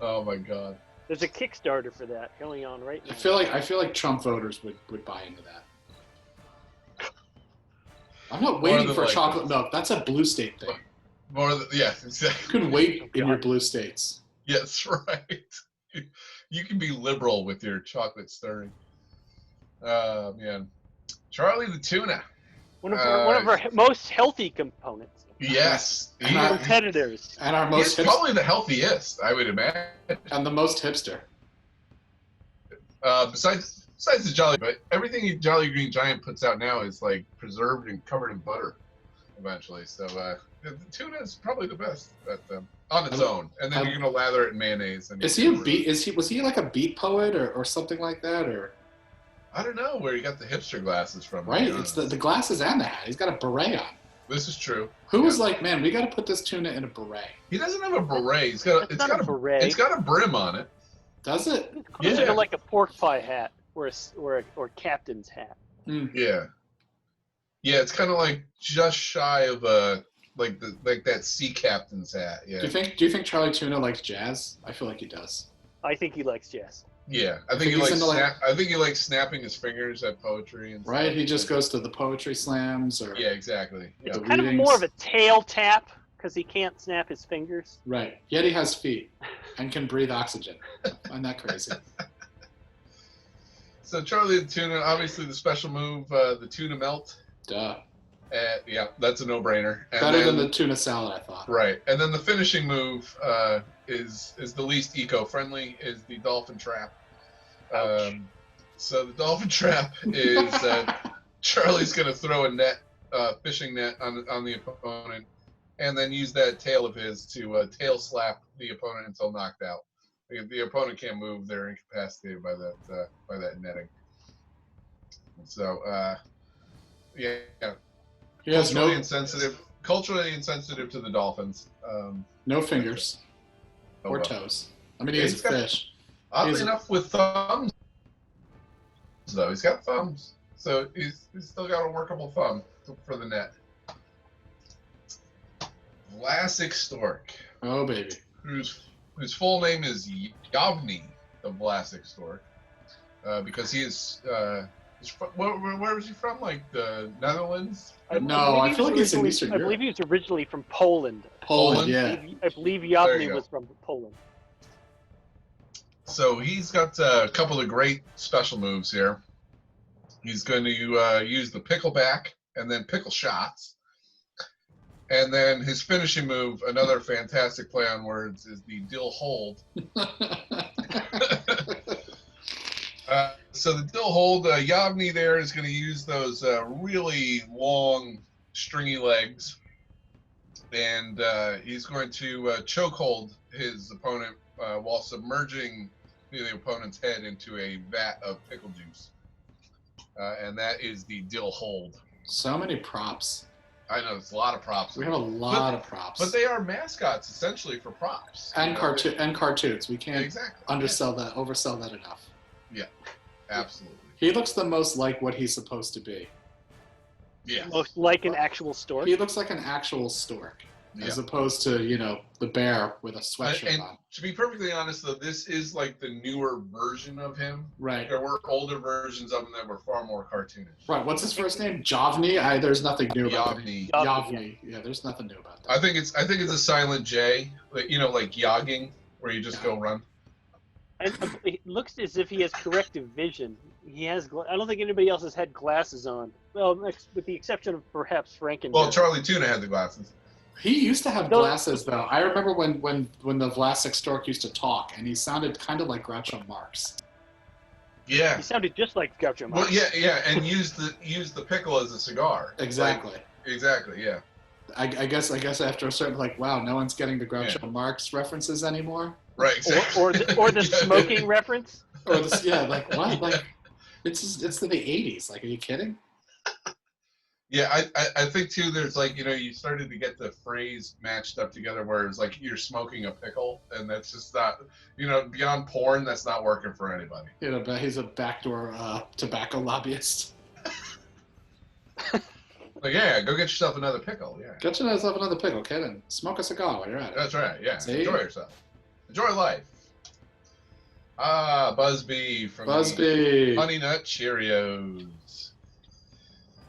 Oh my God. There's a Kickstarter for that going on right now. I feel like Trump voters would buy into that. I'm not waiting for chocolate milk. That's a blue state thing. Yeah, exactly. You can wait in your blue states. Yes, right. You can be liberal with your chocolate stirring. Man. Charlie the tuna. One of our most healthy components. Yes. Competitors. And our most probably the healthiest, I would imagine. And the most hipster. Besides the Jolly, but everything Jolly Green Giant puts out now is like preserved and covered in butter eventually. So the tuna is probably the best on its own. And then you're gonna lather it in mayonnaise. And was he like a beat poet or something like that, or I don't know where he got the hipster glasses from. Right, it's the glasses and the hat. He's got a beret on. This is true. Who was like, man, we got to put this tuna in a beret? He doesn't have a beret. It's got a beret. It's got a brim on it. Does it? It's closer to like a pork pie hat or a captain's hat. Yeah. Yeah, it's kind of like just shy of like that sea captain's hat. Yeah. Do you think Charlie Tuna likes jazz? I feel like he does. I think he likes jazz. Yeah, I think he likes snapping his fingers at poetry and right. Stuff. He just goes to the poetry slams or exactly. It's kind of more of a tail tap because he can't snap his fingers. Right. Yet he has feet and can breathe oxygen. Isn't that crazy? So Charlie the Tuna, obviously the special move, the tuna melt. Duh. Yeah, that's a no-brainer. Better than the tuna salad, I thought. Right, and then the finishing move is the least eco-friendly, is the dolphin trap. So the dolphin trap is Charlie's going to throw a fishing net on the opponent, and then use that tail of his to tail slap the opponent until knocked out. The opponent can't move; they're incapacitated by that netting. So yeah. Culturally insensitive to the dolphins. No fingers or toes. I mean, he's a fish. Oddly enough, with thumbs, though, he's got thumbs, so he's still got a workable thumb for the net. Vlasic Stork. Oh baby. Whose full name is Yavni the Vlasic Stork, because he is. Where was he from? Like the Netherlands? I feel like he's in Eastern Europe. I believe he was originally from Poland. Poland, yeah. I believe Yavni was from Poland. So he's got a couple of great special moves here. He's going to use the pickleback and then pickle shots. And then his finishing move, another fantastic play on words, is the dill hold. So the dill hold, Yavni there is going to use those really long, stringy legs. And he's going to chokehold his opponent while submerging the opponent's head into a vat of pickle juice. And that is the dill hold. So many props. I know, it's a lot of props. We have a lot of props. But they are mascots, essentially, for props. And cartoons. We can't oversell that enough. Yeah, absolutely. He looks the most like what he's supposed to be. Yeah. Most like an actual stork? He looks like an actual stork. As opposed to, the bear with a sweatshirt on. To be perfectly honest, though, this is like the newer version of him. Right. There were older versions of him that were far more cartoonish. Right. What's his first name? Javni? There's nothing new about Yavni. Yavni. Yeah, there's nothing new about that. I think it's a silent J, like yogging, where you just go run. And it looks as if he has corrective vision. He has. I don't think anybody else has had glasses on. Well, with the exception of perhaps Franken. Well, Charlie Tuna had the glasses. He used to have glasses, though. I remember when the Vlasic Stork used to talk, and he sounded kind of like Groucho Marx. Yeah. He sounded just like Groucho Marx. Well, yeah, and used the pickle as a cigar. Exactly. Exactly. Yeah. I guess after a certain wow, no one's getting the Groucho Marx references anymore. Right. Exactly. Or the smoking reference. Or what? It's the 80s. Like, are you kidding? Yeah, I think too. There's like you started to get the phrase matched up together where it's like you're smoking a pickle, and that's just not beyond porn. That's not working for anybody. He's a backdoor tobacco lobbyist. Like, yeah, go get yourself another pickle. Yeah, Get yourself another pickle, kid, and smoke a cigar while you're at it. that's right. Yeah, See? enjoy yourself. Enjoy life. Ah, Busby from the Honey Nut Cheerios.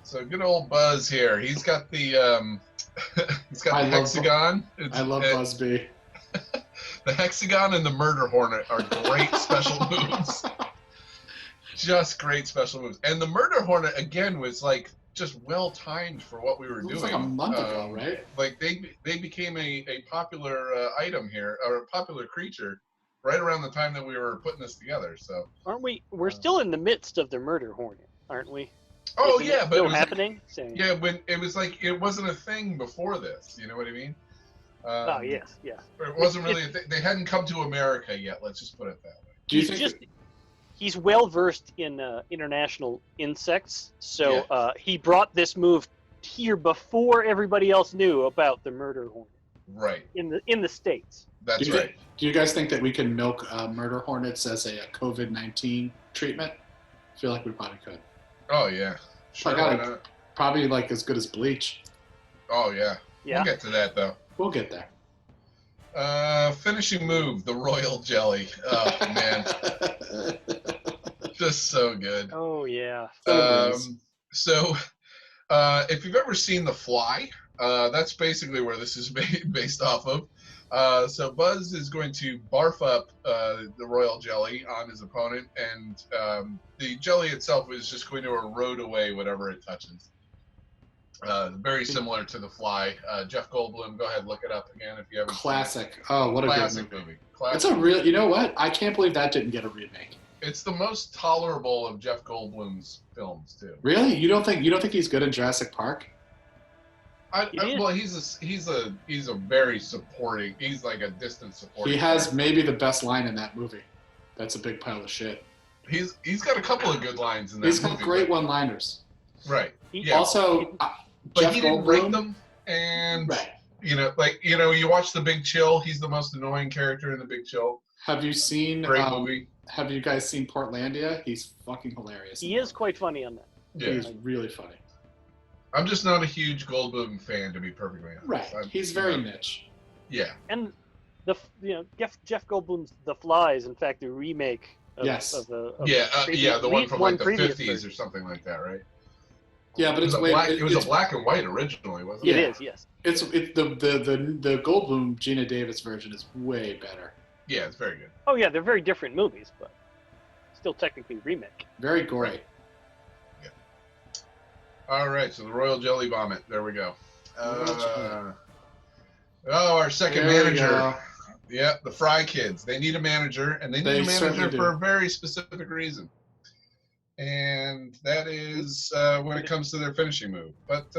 So good old Buzz here. He's got the hexagon. I love Busby. The hexagon and the murder hornet are great special moves. Just great special moves. And the murder hornet again was like just well timed for what we were doing. Like a month ago, right? Like they became a popular item here, or a popular creature, right around the time that we were putting this together. So aren't we? We're still in the midst of the murder hornet, aren't we? Oh yeah, but still it was happening. Like, yeah, when it was like it wasn't a thing before this. You know what I mean? Oh yes. It wasn't really. They hadn't come to America yet. Let's just put it that way. Do you think? He's well versed in international insects, so he brought this move here before everybody else knew about the murder hornet. Right. In the States. That's right. Do you guys think that we can milk murder hornets as a COVID-19 treatment? I feel like we probably could. Oh yeah. Sure. Why not? Probably like as good as bleach. Oh yeah. Yeah. We'll get to that though. We'll get there. Finishing move, the royal jelly. Oh man. Just so good. Oh yeah. So if you've ever seen The Fly, that's basically where this is based off of. So Buzz is going to barf up the royal jelly on his opponent, and the jelly itself is just going to erode away whatever it touches. Very similar to The Fly. Jeff Goldblum, go ahead, look it up again if you haven't. Classic. Seen it. Oh, what a classic good movie. Classic. It's a real. You know what? I can't believe that didn't get a remake. It's the most tolerable of Jeff Goldblum's films too. Really? You don't think he's good in Jurassic Park? Well, he's a very supporting. He's like a distant supporting. He has maybe the best line in that movie. That's a big pile of shit. He's got a couple of good lines in that movie. He's got great one-liners. Right. Yeah. Also, but Jeff he didn't write them, and right. You watch The Big Chill. He's the most annoying character in The Big Chill. Have you seen? Great movie. Have you guys seen Portlandia? He's fucking hilarious. He is quite funny on that. Yeah. He's really funny. I'm just not a huge Goldblum fan, to be perfectly honest. Right. He's very niche. Yeah. And Jeff Goldblum's The Fly is in fact a remake. Of the one from like the 50s or something like that, right? Yeah, but it was a black and white originally, wasn't it? It is, yes. It's the Goldblum Gina Davis version is way better. Yeah, it's very good. Oh yeah, they're very different movies, but still technically remake. Very gory. Right. Yeah. All right, so the Royal Jelly Vomit. There we go. Our second manager. Yeah, the Fry Kids. They need a manager, and they need a manager for a very specific reason. And that is when it comes to their finishing move. But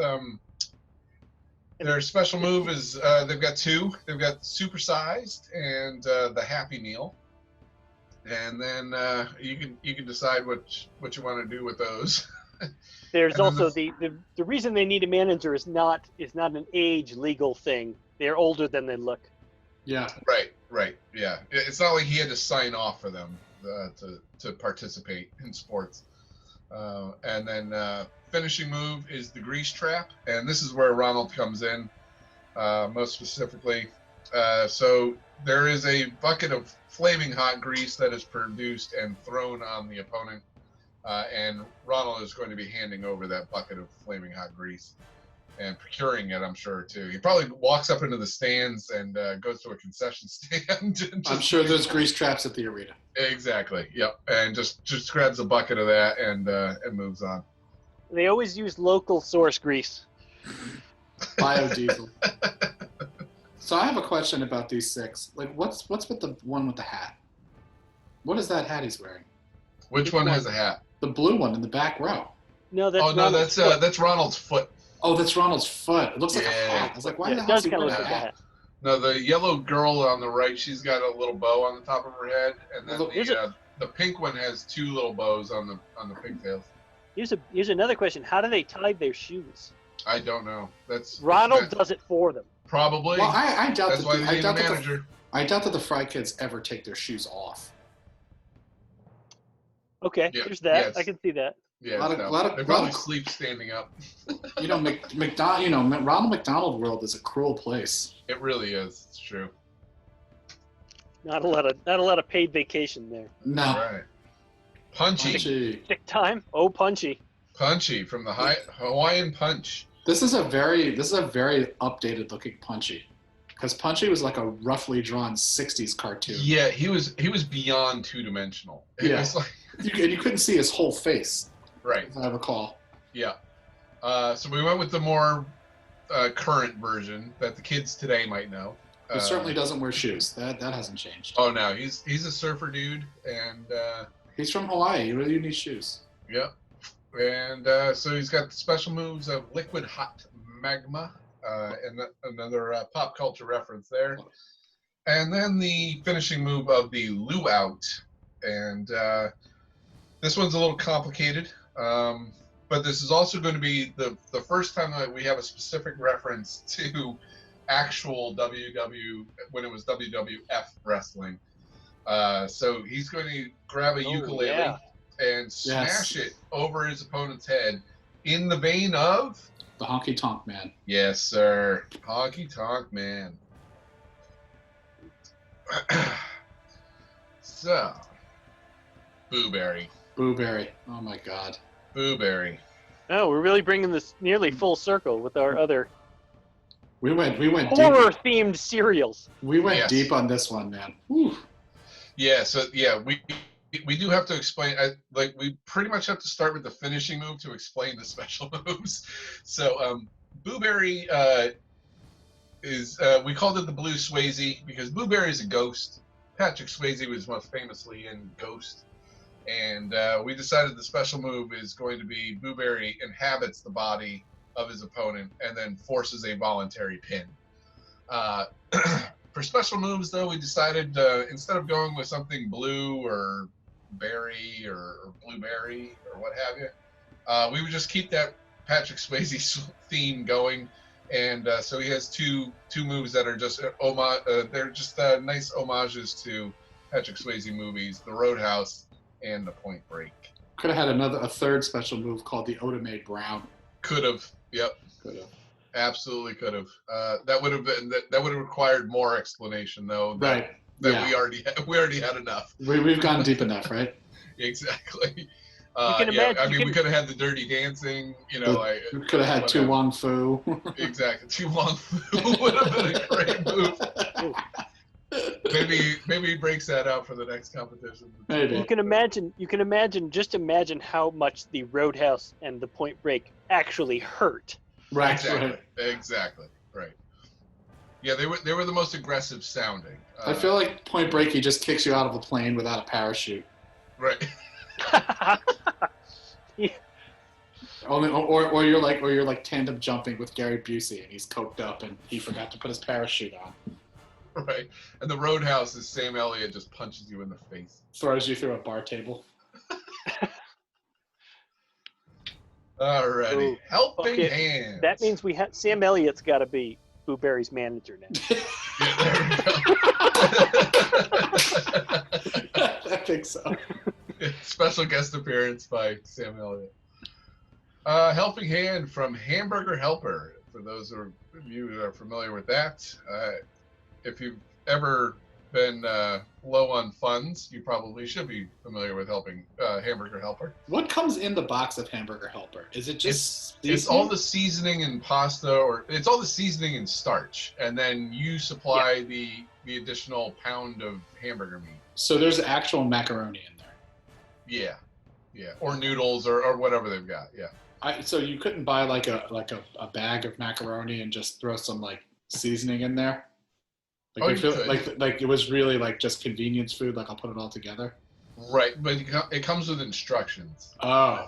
their special move is they've got two. They've got Supersized and the Happy Meal. And then you can decide what you want to do with those. There's also the reason they need a manager is not an age legal thing. They're older than they look. Yeah. Right. Yeah. It's not like he had to sign off for them to participate in sports. And then finishing move is the Grease Trap, and this is where Ronald comes in, most specifically. So there is a bucket of flaming hot grease that is produced and thrown on the opponent, and Ronald is going to be handing over that bucket of flaming hot grease and procuring it, I'm sure, too. He probably walks up into the stands and goes to a concession stand. I'm sure there's grease traps at the arena. Exactly, yep. And just grabs a bucket of that and moves on. They always use local source grease. Biodiesel. So I have a question about these six. Like, what's with the one with the hat? What is that hat he's wearing? Which one has a hat? The blue one in the back row. No, that's that's Ronald's foot. Oh, that's Ronald's foot. It looks like a hat. I was like, why the hell is he wearing a hat? No, the yellow girl on the right, she's got a little bow on the top of her head, and then the pink one has 2 little bows on the pigtails. Here's another question. How do they tie their shoes? I don't know. Ronald does it for them. Probably. Well, I doubt That's that. why they need a manager. I doubt that the Fry Kids ever take their shoes off. Okay, Yeah, there's that. yes. I can see that. Yeah, they probably lot of- sleep standing up. You know, Ronald McDonald World is a cruel place. It really is. It's true. Not a lot of paid vacation there. No. All right. Punchy. Sick time. Oh, Punchy. Punchy from the Hawaiian Punch. This is a very updated looking Punchy, because Punchy was like a roughly drawn '60s cartoon. Yeah, he was beyond 2-dimensional. It was like, you couldn't see his whole face. right. If I recall. Yeah. So we went with the more current version that the kids today might know. He certainly doesn't wear shoes. That hasn't changed. Oh no, he's a surfer dude, and He's from Hawaii. He really needs shoes. yep. And so he's got the special moves of liquid hot magma, and another pop culture reference there. And then the finishing move of the luau, and this one's a little complicated. But this is also going to be the first time that we have a specific reference to actual when it was WWF wrestling. So he's going to grab a ukulele and smash it over his opponent's head in the vein of the Honky Tonk Man. Yes, sir. Honky Tonk Man. So, Booberry. Oh my God. Booberry. Oh, we're really bringing this nearly full circle with our other We went deep. horror-themed cereals. We went deep on this one, man. Whew. Yeah. So we do have to explain. We pretty much have to start with the finishing move to explain the special moves. So Booberry is we called it the Blue Swayze because Booberry is a ghost. Patrick Swayze was most famously in Ghost. And we decided the special move is going to be Booberry inhabits the body of his opponent and then forces a voluntary pin. For special moves, though, we decided instead of going with something blue or berry or blueberry or what have you, we would just keep that Patrick Swayze theme going. And so he has two moves that are just they're just nice homages to Patrick Swayze movies, The Roadhouse and The Point Break. Could have had a third special move called the Oda-Made Brown. Could have. Yep. Could have. Absolutely could have. That would have been that would have required more explanation though. Right. We already had enough. We've gone deep enough, right? Exactly. You can imagine. We could have had the Dirty Dancing. We could have had Tu Wong Fu. Exactly. Tu Wong Fu would have been a great move. Maybe he breaks that out for the next competition. Maybe. You can imagine. Just imagine how much the Roadhouse and the Point Break actually hurt. Right. Exactly. Right. Yeah, they were the most aggressive sounding. I feel like Point Break, he just kicks you out of a plane without a parachute. Right. Yeah. Or you're like tandem jumping with Gary Busey and he's coked up and he forgot to put his parachute on. Right. And the Roadhouse is Sam Elliott just punches you in the face. Throws you through a bar table. Alrighty. Ooh, Helping hands. That means Sam Elliott's got to be Booberry's manager now. Yeah, there we go. I think so. Special guest appearance by Sam Elliott. Helping hand from Hamburger Helper. For those of you who are familiar with that, if you've ever been low on funds, you probably should be familiar with Hamburger Helper. What comes in the box of Hamburger Helper? Is it just it's all the seasoning and pasta, or it's all the seasoning and starch, and then you supply the additional pound of hamburger meat. So there's actual macaroni in there. Yeah, or noodles or whatever they've got. Yeah. So you couldn't buy like a bag of macaroni and just throw some like seasoning in there. Like it was really like just convenience food. Like I'll put it all together. Right, but it comes with instructions. Oh.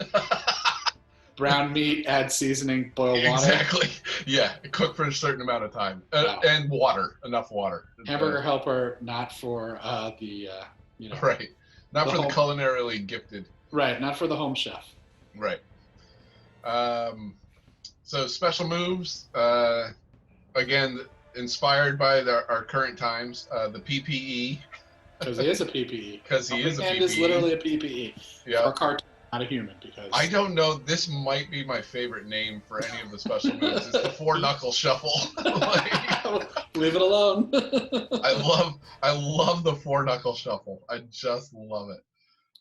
Brown meat, add seasoning, boil water. Exactly. Yeah, cook for a certain amount of time, Wow. and water, enough water. Hamburger Helper, not for the Right. Not for the culinarily gifted. Right, not for the home chef. Right. So special moves, again, inspired by our current times, the PPE. Because he is a PPE. Because he is a PPE. Hand is literally a PPE. Yeah. For a cartoon, not a human. Because I don't know. This might be my favorite name for any of the special moves. It's the 4-knuckle shuffle. Leave it alone. I love the 4-knuckle shuffle. I just love it.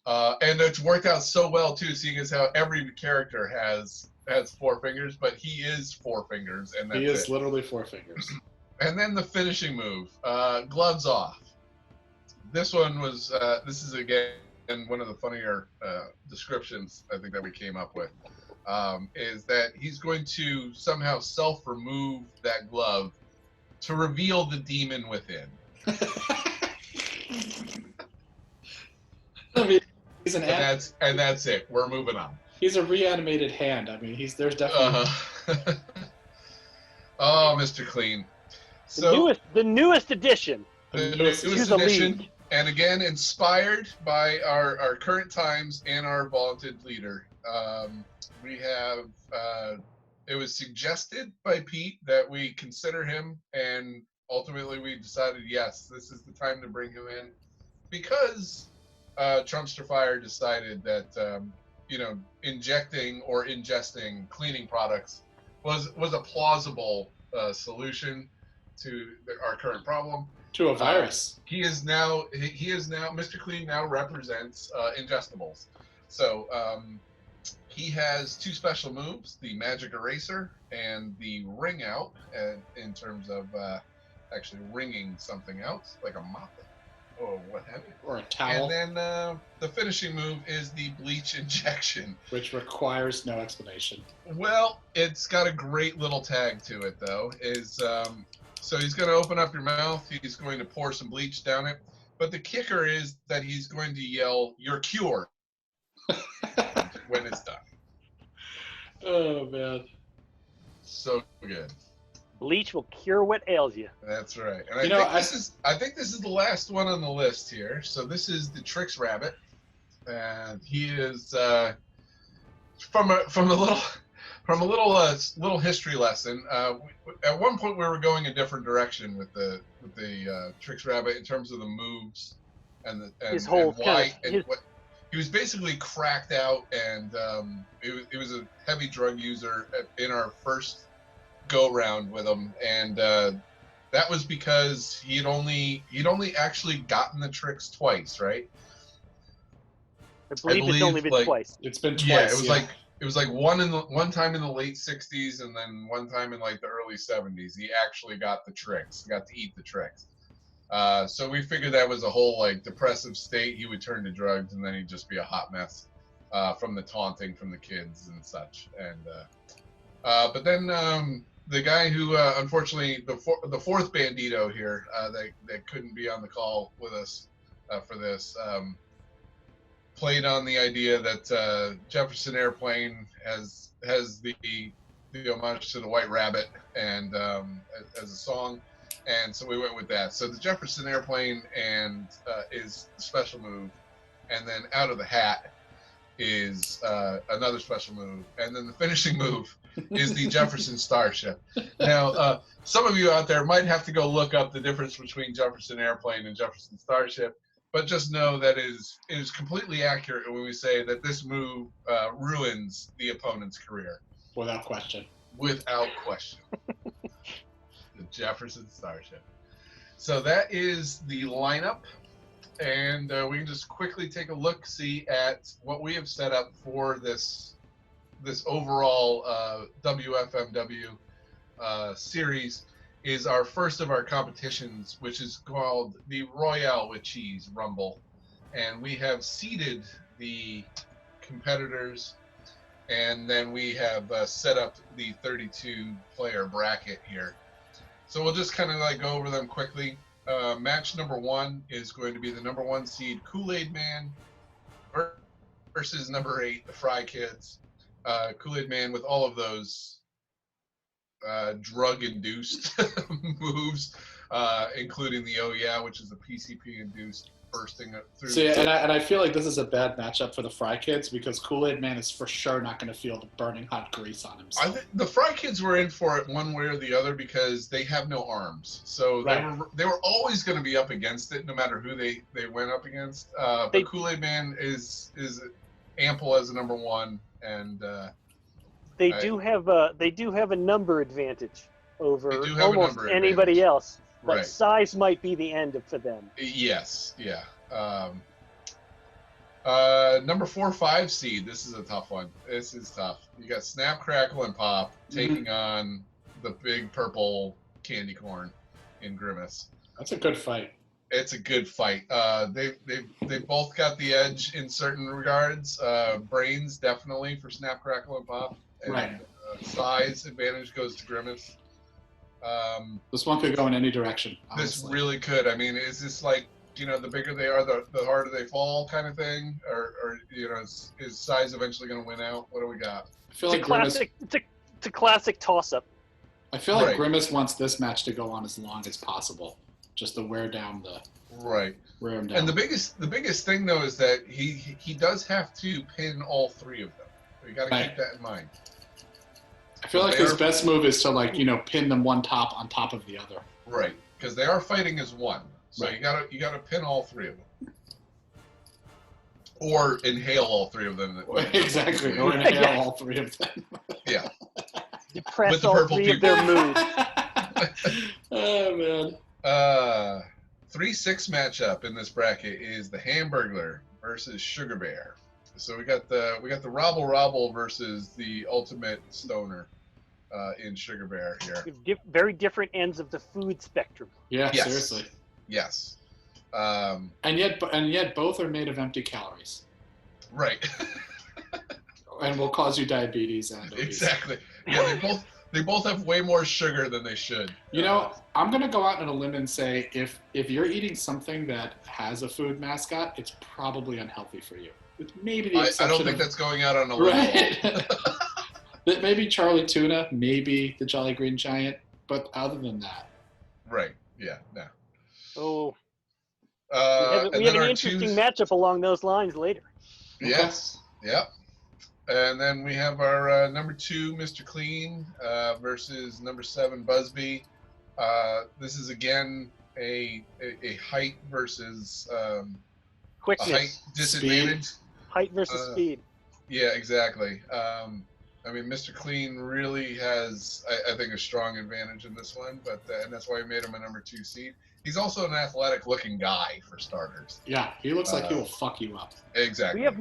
And it's worked out so well too, seeing as how every character has 4 fingers, but he is 4 fingers, and that's he is it. Literally 4 fingers. And then the finishing move, gloves off. This one was this is again one of the funnier descriptions I think that we came up with, is that he's going to somehow self-remove that glove to reveal the demon within. I mean, he's an and that's it. We're moving on. He's a reanimated hand. I mean, there's definitely. Oh, Mr. Clean. So the newest edition. The newest edition, and again inspired by our current times and our vaunted leader. We have. It was suggested by Pete that we consider him, and ultimately we decided yes, this is the time to bring him in, because Trumpster Fire decided that injecting or ingesting cleaning products was a plausible solution to our current problem. To a virus. He is now Mr. Clean now represents ingestibles. So he has 2 special moves: the magic eraser and the ring out, in terms of actually wringing something out, like a mop or what have you, or a towel. And then the finishing move is the bleach injection, which requires no explanation. Well, it's got a great little tag to it, though. So he's going to open up your mouth. He's going to pour some bleach down it. But the kicker is that he's going to yell, "You're cured," when it's done. Oh, man. So good. Bleach will cure what ails you. That's right. And I think this is the last one on the list here. So this is the Tricks Rabbit. And he is from a little history lesson. At one point, we were going a different direction with the Tricks Rabbit in terms of the moves and why he was basically cracked out, and he was a heavy drug user in our first go round with him, and that was because he'd only actually gotten the tricks twice, right? I believe it's only been twice. It's been twice. Yeah, it was like one time in the late 60s, and then one time in like the early 70s. He actually got the tricks, got to eat the tricks. So we figured that was a whole like depressive state. He would turn to drugs, and then he'd just be a hot mess from the taunting from the kids and such. And but then the guy who unfortunately the fourth bandito here that couldn't be on the call with us for this. Played on the idea that Jefferson Airplane has the homage to the White Rabbit and as a song, and so we went with that. So the Jefferson Airplane is the special move, and then out of the hat is another special move, and then the finishing move is the Jefferson Starship. Now, some of you out there might have to go look up the difference between Jefferson Airplane and Jefferson Starship. But just know that it is completely accurate when we say that this move ruins the opponent's career. Without question. Without question. The Jefferson Starship. So that is the lineup. And we can just quickly take a look-see at what we have set up for this overall WFMW series. Is our first of our competitions, which is called the Royale With Cheese Rumble. And we have seeded the competitors, and then we have set up the 32-player bracket here. So we'll just kind of like go over them quickly. Match number 1 is going to be the number 1 seed Kool-Aid Man versus number 8, the Fry Kids. Kool-Aid Man with all of those drug-induced moves, including the Oh Yeah, which is a PCP-induced bursting through. See, and I feel like this is a bad matchup for the Fry Kids because Kool-Aid Man is for sure not going to feel the burning hot grease on himself. I think the Fry Kids were in for it one way or the other because they have no arms, so they were always going to be up against it no matter who they went up against. But Kool-Aid Man is ample as a number one, and they do have a number advantage over almost anybody else. But size might be the end for them. Yes, yeah. Number 4-5 seed. This is a tough one. This is tough. You got Snap, Crackle, and Pop taking on the big purple candy corn in Grimace. That's a good fight. It's a good fight. They both got the edge in certain regards. Brains definitely for Snap, Crackle, and Pop. And, size advantage goes to Grimace. This one could go in any direction. Honestly. This really could. I mean, is this like, the bigger they are, the harder they fall kind of thing? Or is size eventually going to win out? What do we got? I feel like Grimace... It's a classic toss-up. I feel like Grimace wants this match to go on as long as possible, just to wear down the... Wear him down. And the biggest thing, though, is that he does have to pin all three of them. You got to keep that in mind. I feel like his best move is to pin them one top on top of the other. Right, because they are fighting as one. So you gotta pin all three of them, or inhale all three of them. Exactly, or inhale all three of them. Yeah, depress all three of their moves. Oh man. 3-6 matchup in this bracket is the Hamburglar versus Sugar Bear. So we got the Robble Robble versus the Ultimate Stoner in Sugar Bear here. Very different ends of the food spectrum. Yeah, seriously. Yes. And yet both are made of empty calories. Right. And will cause you diabetes and obesity. Exactly. Yeah, they both have way more sugar than they should. I'm gonna go out on a limb and say if you're eating something that has a food mascot, it's probably unhealthy for you. With maybe the exception I don't think that's going out on a limb. Right. Maybe Charlie Tuna, maybe the Jolly Green Giant, but other than that. Right. Yeah. No. Oh. We have an interesting matchup along those lines later. Yes. Yep. And then we have our number 2, Mr. Clean, versus number 7, Busby. This is again a height versus quickness, a height disadvantage. Speed. Height versus speed. Yeah, exactly. Mr. Clean really has, I think, a strong advantage in this one, and that's why we made him a number 2 seed. He's also an athletic-looking guy, for starters. Yeah, he looks like he will fuck you up. Exactly. We have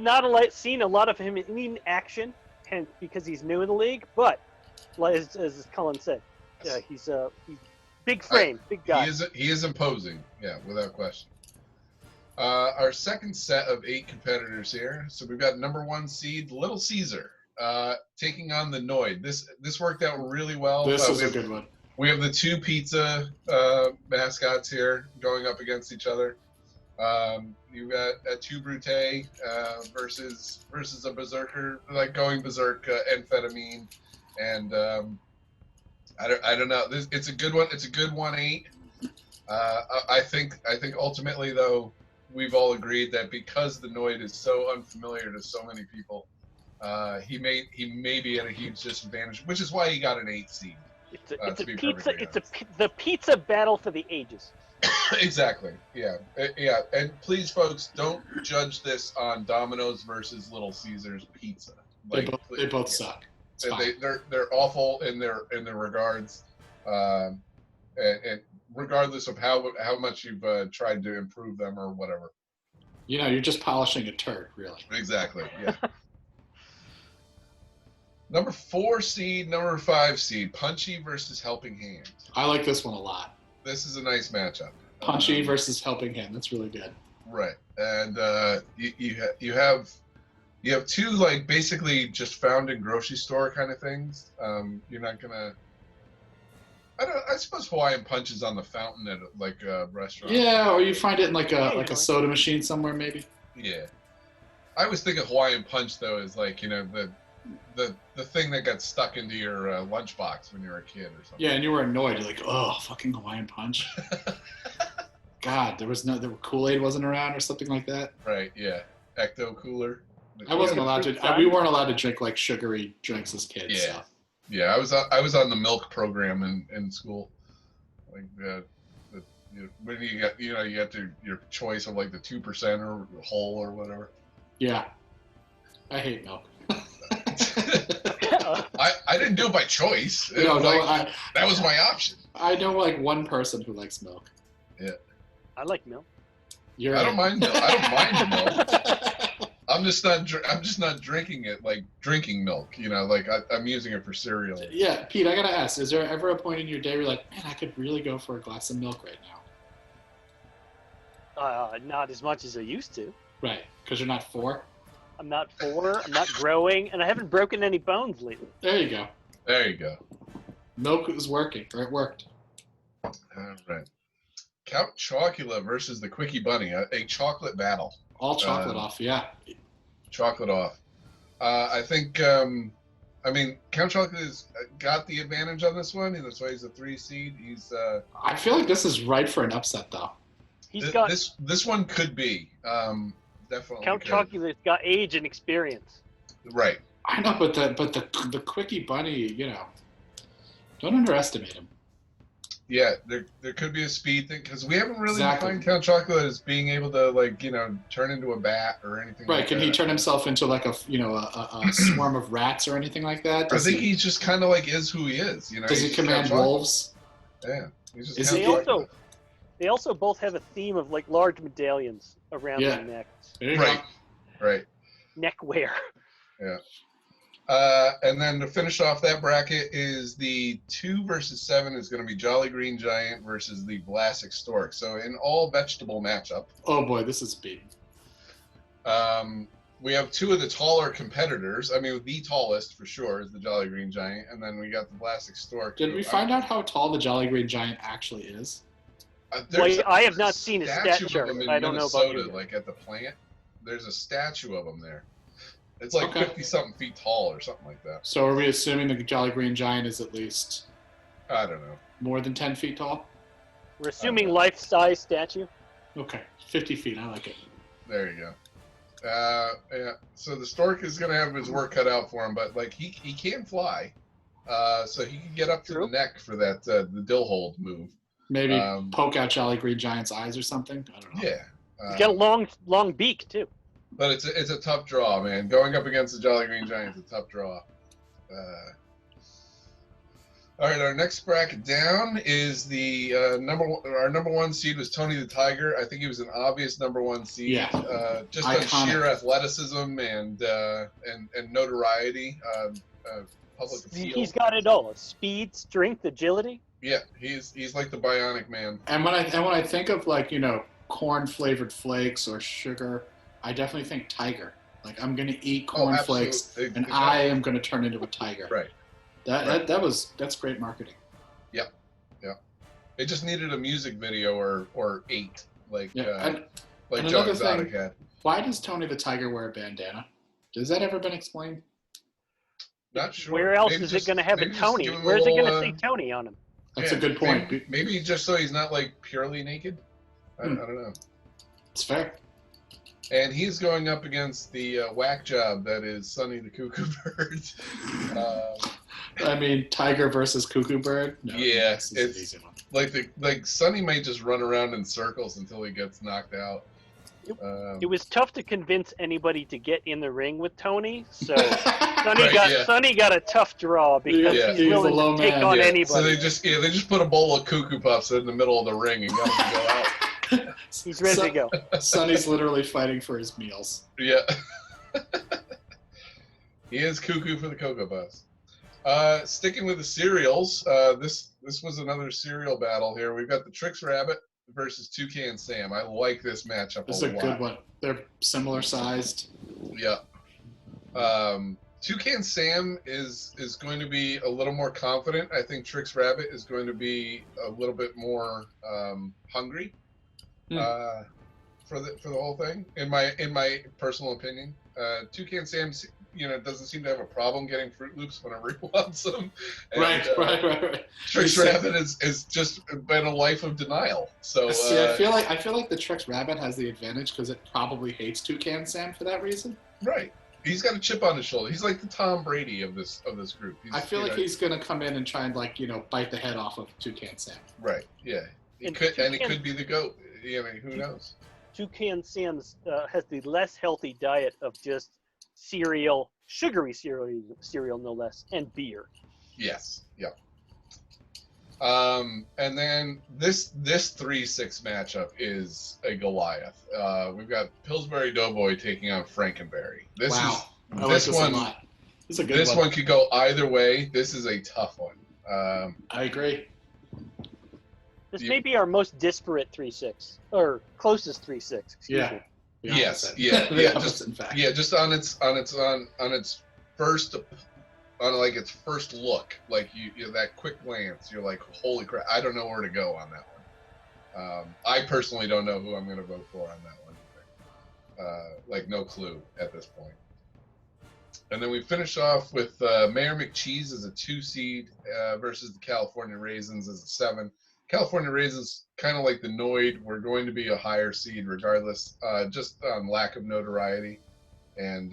not seen a lot of him in action, and because he's new in the league. But as Cullen said, he's big frame, big guy. He is imposing, without question. Our second set of 8 competitors here. So we've got number 1 seed Little Caesar taking on the Noid. This worked out really well. This is a good one. We have the 2 pizza mascots here going up against each other. You've got a 2 Brute versus a berserker, like going berserk amphetamine, and I don't know. It's a good one. It's a good 1-8. I think ultimately though, we've all agreed that because the Noid is so unfamiliar to so many people, he may be at a huge disadvantage, which is why he got an 8 seed. The pizza battle for the ages. Exactly. Yeah. And please, folks, don't judge this on Domino's versus Little Caesars pizza. They both suck. They're awful in their regards, and regardless of how much you've tried to improve them or whatever. You're just polishing a turd, really. Exactly. Yeah. Number 4 seed, number 5 seed, Punchy versus Helping Hand. I like this one a lot. This is a nice matchup. Punchy versus Helping Hand. That's really good. Right, and you have 2 basically just found in grocery store kind of things. You're not gonna. I suppose Hawaiian Punch is on the fountain at a restaurant. Yeah, or you find it in like a soda machine somewhere maybe. Yeah, I was thinking Hawaiian Punch though is the thing that got stuck into your lunchbox when you were a kid or something. Yeah, and you were annoyed. You're like, oh, fucking Hawaiian Punch. God, the Kool-Aid wasn't around or something like that. Right, yeah. Ecto Cooler. I wasn't allowed to. We weren't allowed to drink like sugary drinks as kids. Yeah, So. yeah. I was on the milk program in school. Like when you got you got your choice of like the 2% or whole or whatever. Yeah, I hate milk. I didn't do it by choice. That was my option. I know like one person who likes milk. Yeah. I like milk. I don't mind milk. I don't mind milk. I'm just not drinking it like drinking milk. Like I'm using it for cereal. Yeah, Pete, I gotta ask: is there ever a point in your day where you're like, man, I could really go for a glass of milk right now? Not as much as I used to. Right, because you're not 4. I'm not 4. I'm not growing, and I haven't broken any bones lately. There you go. There you go. Milk is working, or it worked. All right. Count Chocula versus the Quickie Bunny, a chocolate battle. All chocolate off, yeah. Chocolate off. I think, Count Chocula has got the advantage on this one. That's why he's a 3 seed. I feel like this is right for an upset, though. This one could be. Definitely. Count Chocula's got age and experience. Right. I know, but the Quickie Bunny, don't underestimate him. Yeah, there could be a speed thing because we haven't really defined Count Chocula as being able to turn into a bat or anything. Right? Like Can that. he turn himself into like a swarm of rats or anything like that? I think he just kind of like is who he is. Does he command wolves? Yeah. He's just They also both have a theme of like large medallions around their necks. Right. Neckwear. Yeah. And then to finish off that bracket is the 2 versus 7 is going to be Jolly Green Giant versus the Vlasic Stork. So an all vegetable matchup. Oh boy, this is big. We have 2 of the taller competitors. The tallest for sure is the Jolly Green Giant, and then we got the Vlasic Stork. Did we find out how tall the Jolly Green Giant actually is? I have not seen a stat chart. I don't know about you. Like at the plant, there's a statue of him there. It's like 50-something feet tall or something like that. So are we assuming the Jolly Green Giant is at least, I don't know, more than 10 feet tall? We're assuming life-size statue. Okay, 50 feet. I like it. There you go. Yeah. So the Stork is going to have his work cut out for him, but like he can fly, so he can get up to the neck for that the dill hold move. Maybe poke out Jolly Green Giant's eyes or something. I don't know. Yeah. He's got a long beak too. But it's a tough draw, man. Going up against the Jolly Green Giant is a tough draw. All right, our next bracket down is the number 1 seed was Tony the Tiger. I think he was an obvious number 1 seed. Yeah. Just on sheer athleticism and notoriety, public appeal. He's got it all: speed, strength, agility. Yeah, he's like the bionic man. And when I think of like corn flavored flakes or sugar, I definitely think tiger. Like I'm gonna eat corn flakes and I am gonna turn into a tiger. Right. That's great marketing. Yep. It just needed a music video or 8 like John Exotic had. Why does Tony the Tiger wear a bandana? Has that ever been explained? Not sure. Where else is it going to have a Tony? Where's it going to say Tony on him? That's a good point. Maybe just so he's not like purely naked. I don't know. It's fair. And he's going up against the whack job that is Sonny the Cuckoo Bird. Tiger versus Cuckoo Bird. No, yeah, it's an easy one. Like Sonny may just run around in circles until he gets knocked out. It was tough to convince anybody to get in the ring with Tony, so Sonny got a tough draw because he's willing to take on anybody. So they just put a bowl of Cuckoo Puffs in the middle of the ring and got him to go out. He's ready to go. Sonny's literally fighting for his meals. Yeah. He is cuckoo for the Cocoa Puffs. Sticking with the cereals, this was another cereal battle here. We've got the Trix Rabbit versus Toucan Sam. I like this matchup a lot. It's a good one. They're similar sized. Yeah. Toucan Sam is going to be a little more confident. I think Trix Rabbit is going to be a little bit more hungry for the whole thing. In my personal opinion, Toucan Sam doesn't seem to have a problem getting Fruit Loops whenever he wants them. And, right. Trix Rabbit has just been a life of denial. So see, I feel like the Trix Rabbit has the advantage because it probably hates Toucan Sam for that reason. Right. He's got a chip on his shoulder. He's like the Tom Brady of this group. I feel like he's gonna come in and try and bite the head off of Toucan Sam. Right. Yeah. It could be the GOAT. Who knows? Toucan Sam has the less healthy diet of just cereal, sugary cereal no less, and beer. Yes. Yep. And then this 3-6 matchup is a Goliath. We've got Pillsbury Doughboy taking on Frankenberry. This one could go either way. This is a tough one. I agree. This may be our most disparate 3-6 or closest 3-6. Excuse me. Yes. Just on its first. On like its first look, like you that quick glance, you're like, holy crap! I don't know where to go on that one. I personally don't know who I'm going to vote for on that one. Like no clue at this point. And then we finish off with Mayor McCheese as a 2 seed versus the California Raisins as a 7. California Raisins, kind of like the Noid, we're going to be a higher seed regardless, just on lack of notoriety. And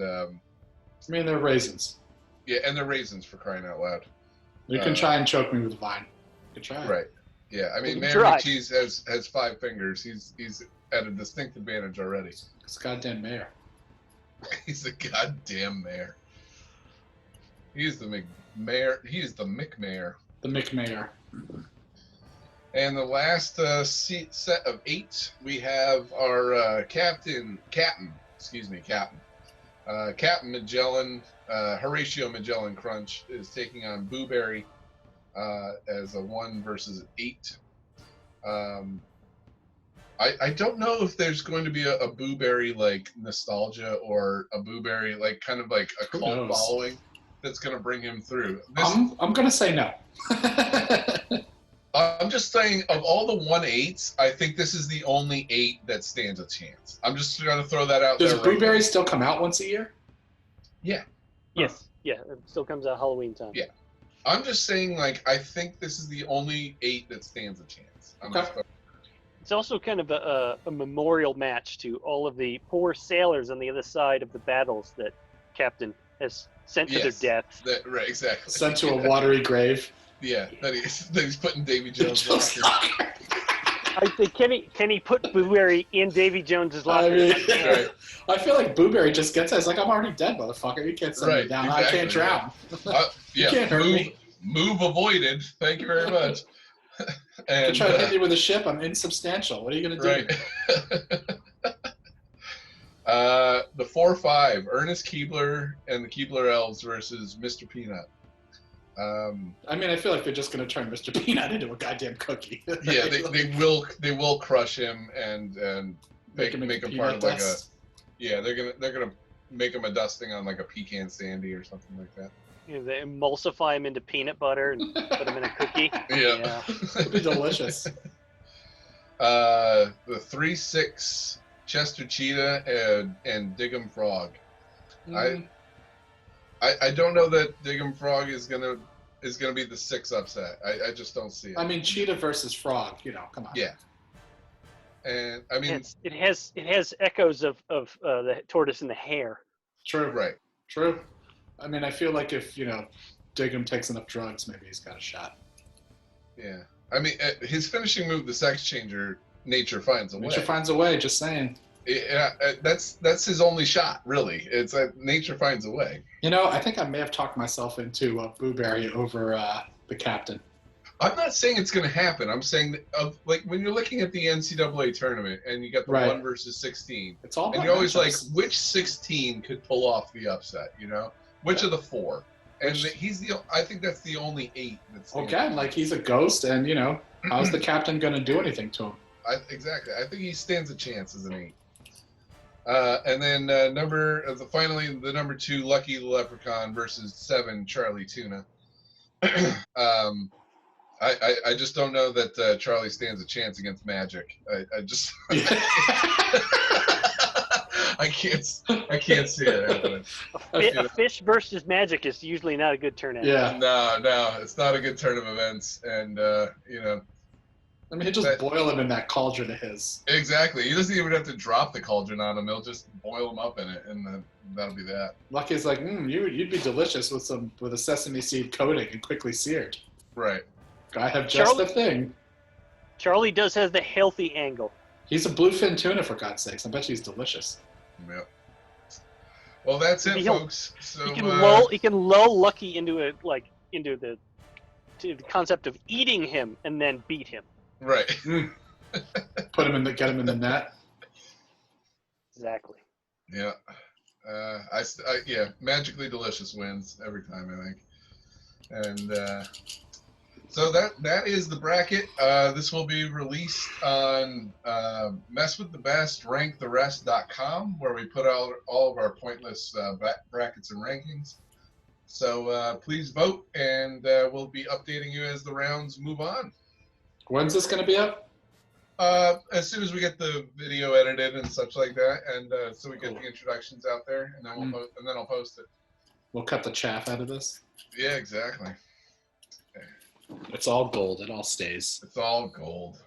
they're raisins. Yeah, and they're raisins, for crying out loud. You can try and choke me with Vine. You can try. Right. Yeah, Mayor McCheese has 5 fingers. He's at a distinct advantage already. It's a goddamn mayor. He's a goddamn mayor. He's the McMayor. He's the McMayor. The McMayor. And the last set of 8, we have our Captain Magellan. Horatio Magellan Crunch is taking on Booberry as a 1 versus 8. I don't know if there's going to be a Booberry like nostalgia or a Booberry like kind of like a cult following that's going to bring him through. I'm going to say no. I'm just saying, of all the 1-8s, I think this is the only 8 that stands a chance. I'm just going to throw that out there. Does Booberry still come out once a year? Yeah. Yes. Yeah, it still comes out Halloween time. Yeah. I'm just saying, I think this is the only 8 that stands a chance. Okay. It's also kind of a memorial match to all of the poor sailors on the other side of the battles that Captain has sent to their deaths. Right, exactly. Sent to a watery grave. Yeah, that he's putting Davy Jones' locker. I think can he put Booberry in Davy Jones's locker? I feel like Booberry just gets it. It's like, I'm already dead, motherfucker. You can't send me down. Exactly, I can't drown. You can't hurt me. Move avoided. Thank you very much. And you try to hit me with a ship, I'm insubstantial. What are you going to do? Right. The 4-5, Ernest Keebler and the Keebler Elves versus Mr. Peanut. I feel like they're just going to turn Mr. Peanut into a goddamn cookie. Yeah, they will crush him and make him part of like a. Yeah, they're gonna make him a dusting on like a pecan sandy or something like that. Yeah, they emulsify him into peanut butter and put him in a cookie. Yeah. It'd be delicious. The 3-6 Chester Cheetah and Diggum Frog. I don't know that Diggum Frog is gonna be the 6 upset. I just don't see it. Cheetah versus Frog. Come on. Yeah. And it has echoes of the tortoise and the hare. True. Right. True. I feel like if Diggum takes enough drugs, maybe he's got a shot. Yeah. His finishing move, the Sex Changer, Nature Finds a Way. Nature Finds a Way. Just saying. Yeah, that's his only shot, really. It's Nature Finds a Way. I think I may have talked myself into Booberry over the Captain. I'm not saying it's going to happen. I'm saying that when you're looking at the NCAA tournament and you got the 1 versus 16, it's all and you're always like, which 16 could pull off the upset? Which of the 4? And I think that's the only 8 that's. Okay, he's a ghost, and how's the Captain going to do anything to him? Exactly. I think he stands a chance as an 8. And then finally the number 2 Lucky the Leprechaun versus 7 Charlie Tuna. I just don't know that Charlie stands a chance against Magic. I just I can't see it happening. A fish versus magic is usually not a good turnout. Yeah. No, it's not a good turn of events, and I mean, he'll just boil him in that cauldron of his. Exactly. He doesn't even have to drop the cauldron on him. He'll just boil him up in it, and then that'll be that. Lucky's like, you'd be delicious with a sesame seed coating and quickly seared. Right. I have just the thing. Charlie does have the healthy angle. He's a bluefin tuna, for God's sakes. I bet he's delicious. Yep. Well, that's it, folks. So he can lull Lucky into the concept of eating him and then beat him. Right. Get him in the net. Exactly. Yeah. Magically Delicious wins every time, I think. And so that is the bracket. This will be released on messwiththebest.ranktherest.com, where we put out all of our pointless brackets and rankings. So please vote, and we'll be updating you as the rounds move on. When's this going to be up? As soon as we get the video edited and such like that, and so we get the introductions out there, and then I'll post it. We'll cut the chaff out of this. Yeah, exactly. It's all gold. It all stays. It's all gold.